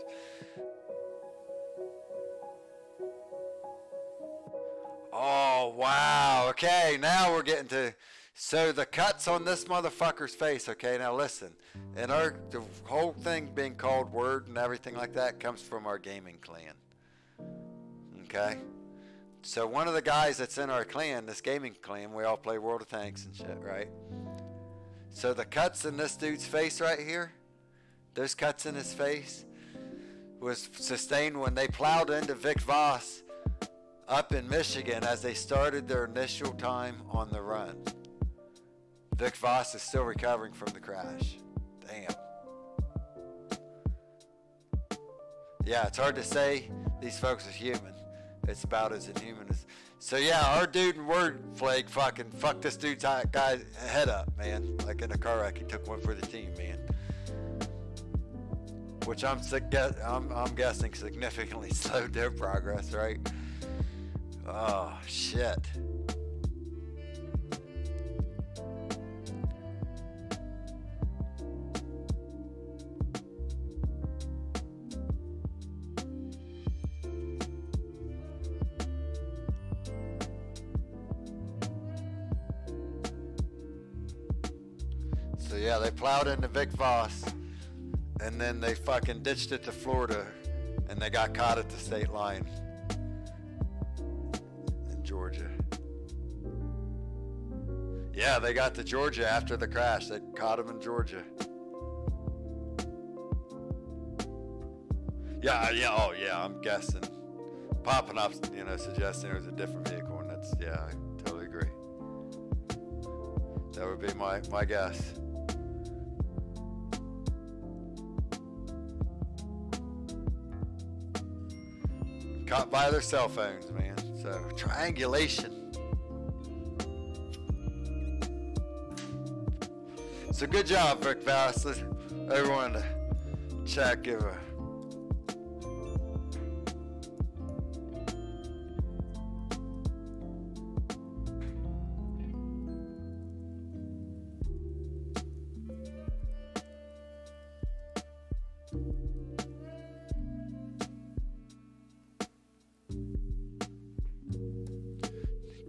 Oh, wow. Okay, now we're getting to... So the cuts on this motherfucker's face, okay, now listen. And the whole thing being called Word and everything like that comes from our gaming clan. Okay? So one of the guys that's in our clan, this gaming clan, we all play World of Tanks and shit, right? So the cuts in this dude's face right here, those cuts in his face, was sustained when they plowed into Vic Voss up in Michigan as they started their initial time on the run. Vic Voss is still recovering from the crash. Damn. Yeah, it's hard to say these folks are human. It's about as inhuman as... So yeah, our dude in Word Flag fucking fucked this dude's guy's head up, man. Like in a car wreck, he took one for the team, man. Which I'm guessing significantly slowed their progress, right? Oh, shit. So yeah, they plowed into Vic Voss, and then they fucking ditched it to Florida, and they got caught at the state line in Georgia. Yeah, they got to Georgia after the crash. They caught him in Georgia. Yeah, oh yeah, I'm guessing. Popping up, suggesting it was a different vehicle, and that's, yeah, I totally agree. That would be my guess. Caught by their cell phones, man. So, triangulation. So, good job, Vic Voss. Everyone in the chat give a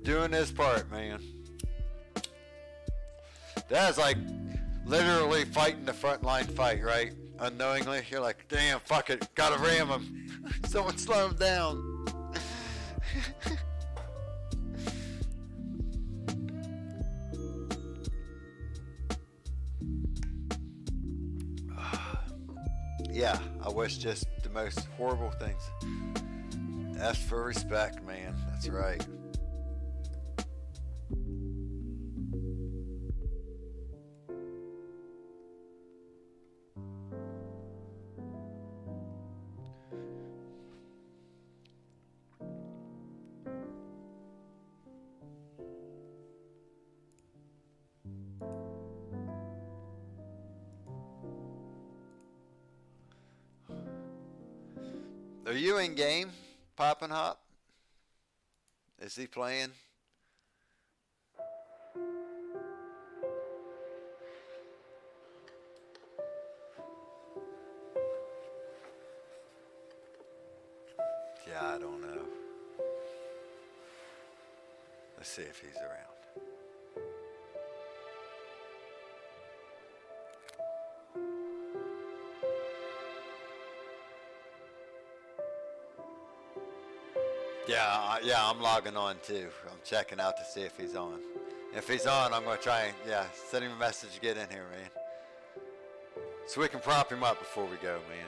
doing his part, man. That's like literally fighting the frontline fight, right? Unknowingly, you're like, damn, fuck it, gotta ram him. Someone slow him down. Yeah, I wish just the most horrible things. Ask for respect, man. That's right. Are you in game, Poppin' Hop? Is he playing? Yeah, I don't know. Let's see if he's around. Yeah, I'm logging on too. I'm checking out to see if he's on. If he's on, I'm going to try and, send him a message to get in here, man. So we can prop him up before we go, man.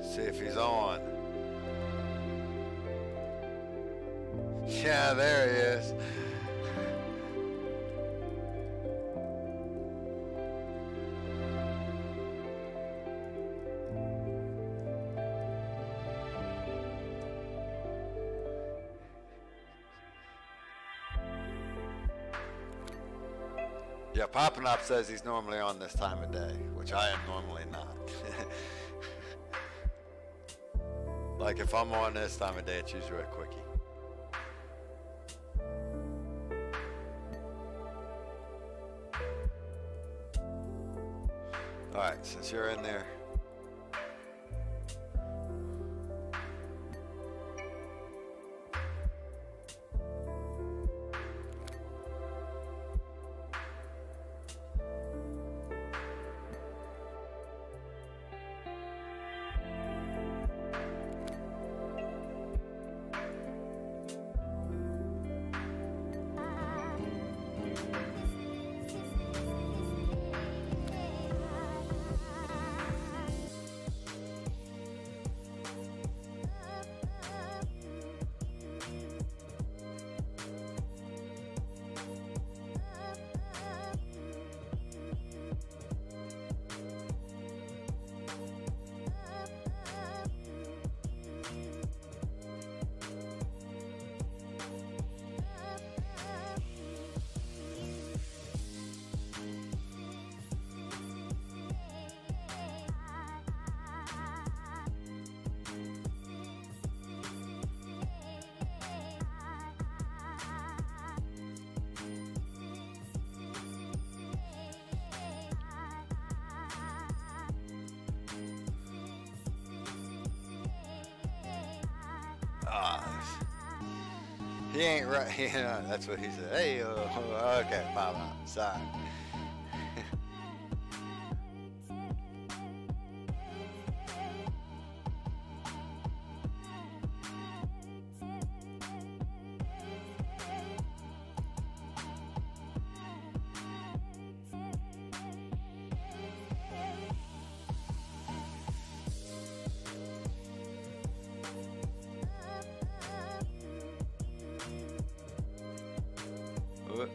See if he's on. Yeah, there he is. Yeah, Poppin' Up says he's normally on this time of day, which I am normally not. Like if I'm on this time of day, it's usually a quickie. Alright, since you're in there. He ain't right. Yeah, that's what he said. Hey, okay, Papa. Sorry. What?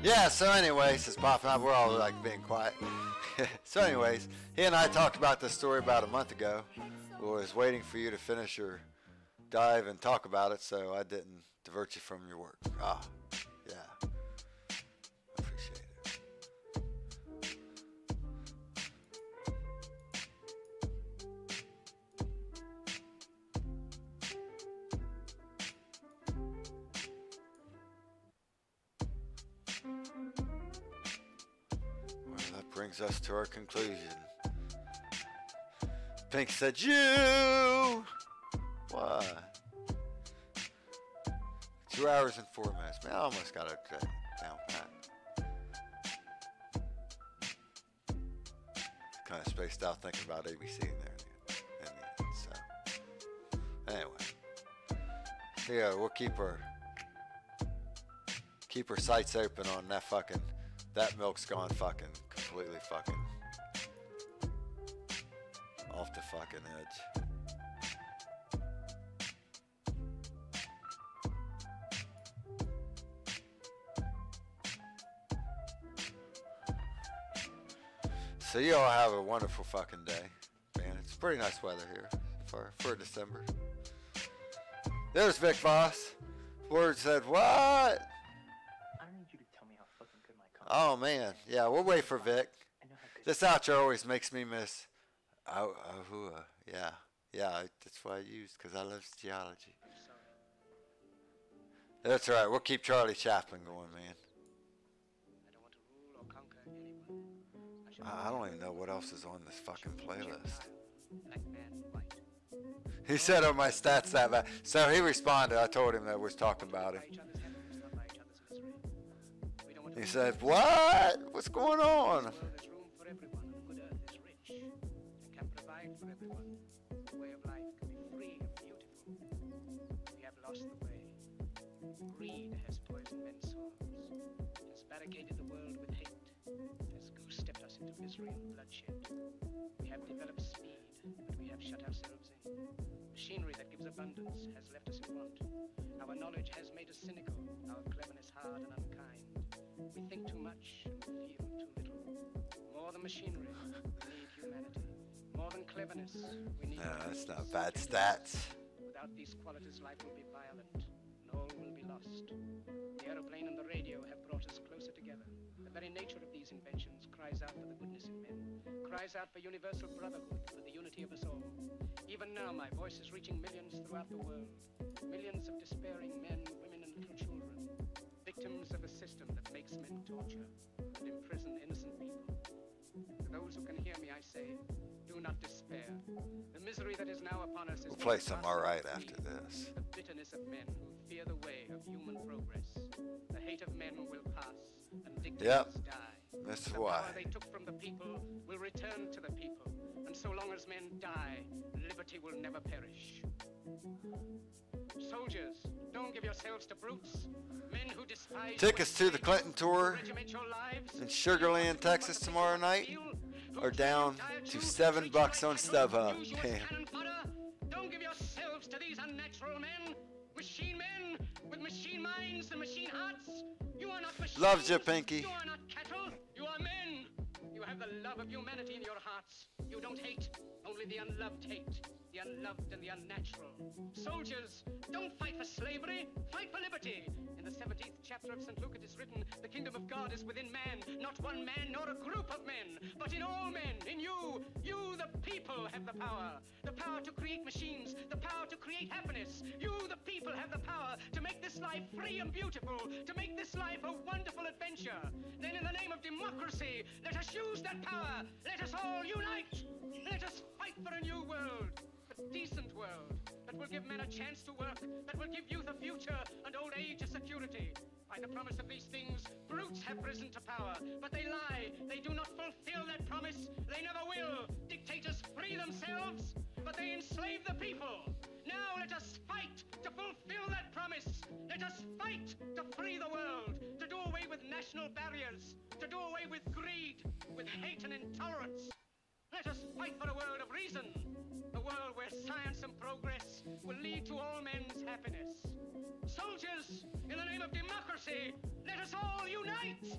Yeah, so anyways, it's popping up. We're all like being quiet. So anyways, he and I talked about this story about a month ago. I was waiting for you to finish your dive and talk about it, so I didn't divert you from your work. Ah, yeah. Appreciate it. Well, that brings us to our conclusion. Pink said, you! What? 2 hours and 4 minutes. Man, I almost got it down pat. Kind of spaced out thinking about ABC in there. So, anyway. Yeah, we'll keep our sights open on that fucking, that milk's gone fucking completely fucking off the fucking edge. So you all have a wonderful fucking day, man. It's pretty nice weather here for December. There's Vic Voss. Word said, what? I need you to tell me how fucking good my company. Oh man, yeah, we'll wait for Vic. This outro always makes me miss. Yeah, that's what I used because I love geology. That's all right. We'll keep Charlie Chaplin going, man. I don't want to rule or conquer anyone. I don't even know what else is on this fucking playlist. Black man, white. He said, "Oh, my stats that bad." So he responded. I told him that we was talking about him. He said, "What? What's going on?" There's room for everyone, and the good earth is rich and can provide for everyone. The way of life can be free and beautiful. We have lost the way. Greed has poisoned men's souls, has barricaded the world with hate, has goose-stepped us into misery and bloodshed. We have developed speed, but we have shut ourselves in. Machinery that gives abundance has left us in want. Our knowledge has made us cynical, our cleverness hard and unkind. We think too much and feel too little. More than machinery, we need humanity. More than cleverness, we need... No, that's not bad stats. Without these qualities, life will be violent, and all will be lost. The aeroplane and the radio have brought us closer together. The very nature of these inventions cries out for the goodness in men, cries out for universal brotherhood, for the unity of us all. Even now, my voice is reaching millions throughout the world. Millions of despairing men, women, and little children. Victims of a system that makes men torture and imprison innocent people. To those who can hear me, I say, do not despair. The misery that is now upon us is We'll play some past alright and after free. this. The bitterness of men who fear the way of human progress. The hate of men will pass, and dictators die. This is The why. power they took from the people will return to the people. And so long as men die, liberty will never perish. Soldiers, don't give yourselves to brutes. Men who despise Tickets to the Clinton tour regiment your lives, in Sugar Land, Texas tomorrow night are down to $7 on StubHub. Damn. Don't give yourselves to these unnatural men, machine men with machine minds and machine hearts. You are not machines. Loves you, Pinky. You are not cattle. You are men. You have the love of humanity in your hearts. You don't hate, only the unloved hate. The unloved and the unnatural. Soldiers, don't fight for slavery, fight for liberty. In the 17th chapter of St. Luke it is written, the kingdom of God is within man, not one man nor a group of men, but in all men, in you. You, the people, have the power. The power to create machines, the power to create happiness. You, the people, have the power to make this life free and beautiful, to make this life a wonderful adventure. Then in the name of democracy, let us use that power. Let us all unite. Let us fight for a new world. A decent world that will give men a chance to work, that will give youth a future and old age a security. By the promise of these things, brutes have risen to power, but they lie. They do not fulfill that promise. They never will. Dictators free themselves, but they enslave the people. Now let us fight to fulfill that promise. Let us fight to free the world, to do away with national barriers, to do away with greed, with hate and intolerance. Let us fight for a world of reason, a world where science and progress will lead to all men's happiness. Soldiers, in the name of democracy, let us all unite!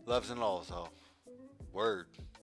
Loves and laws, all. Word.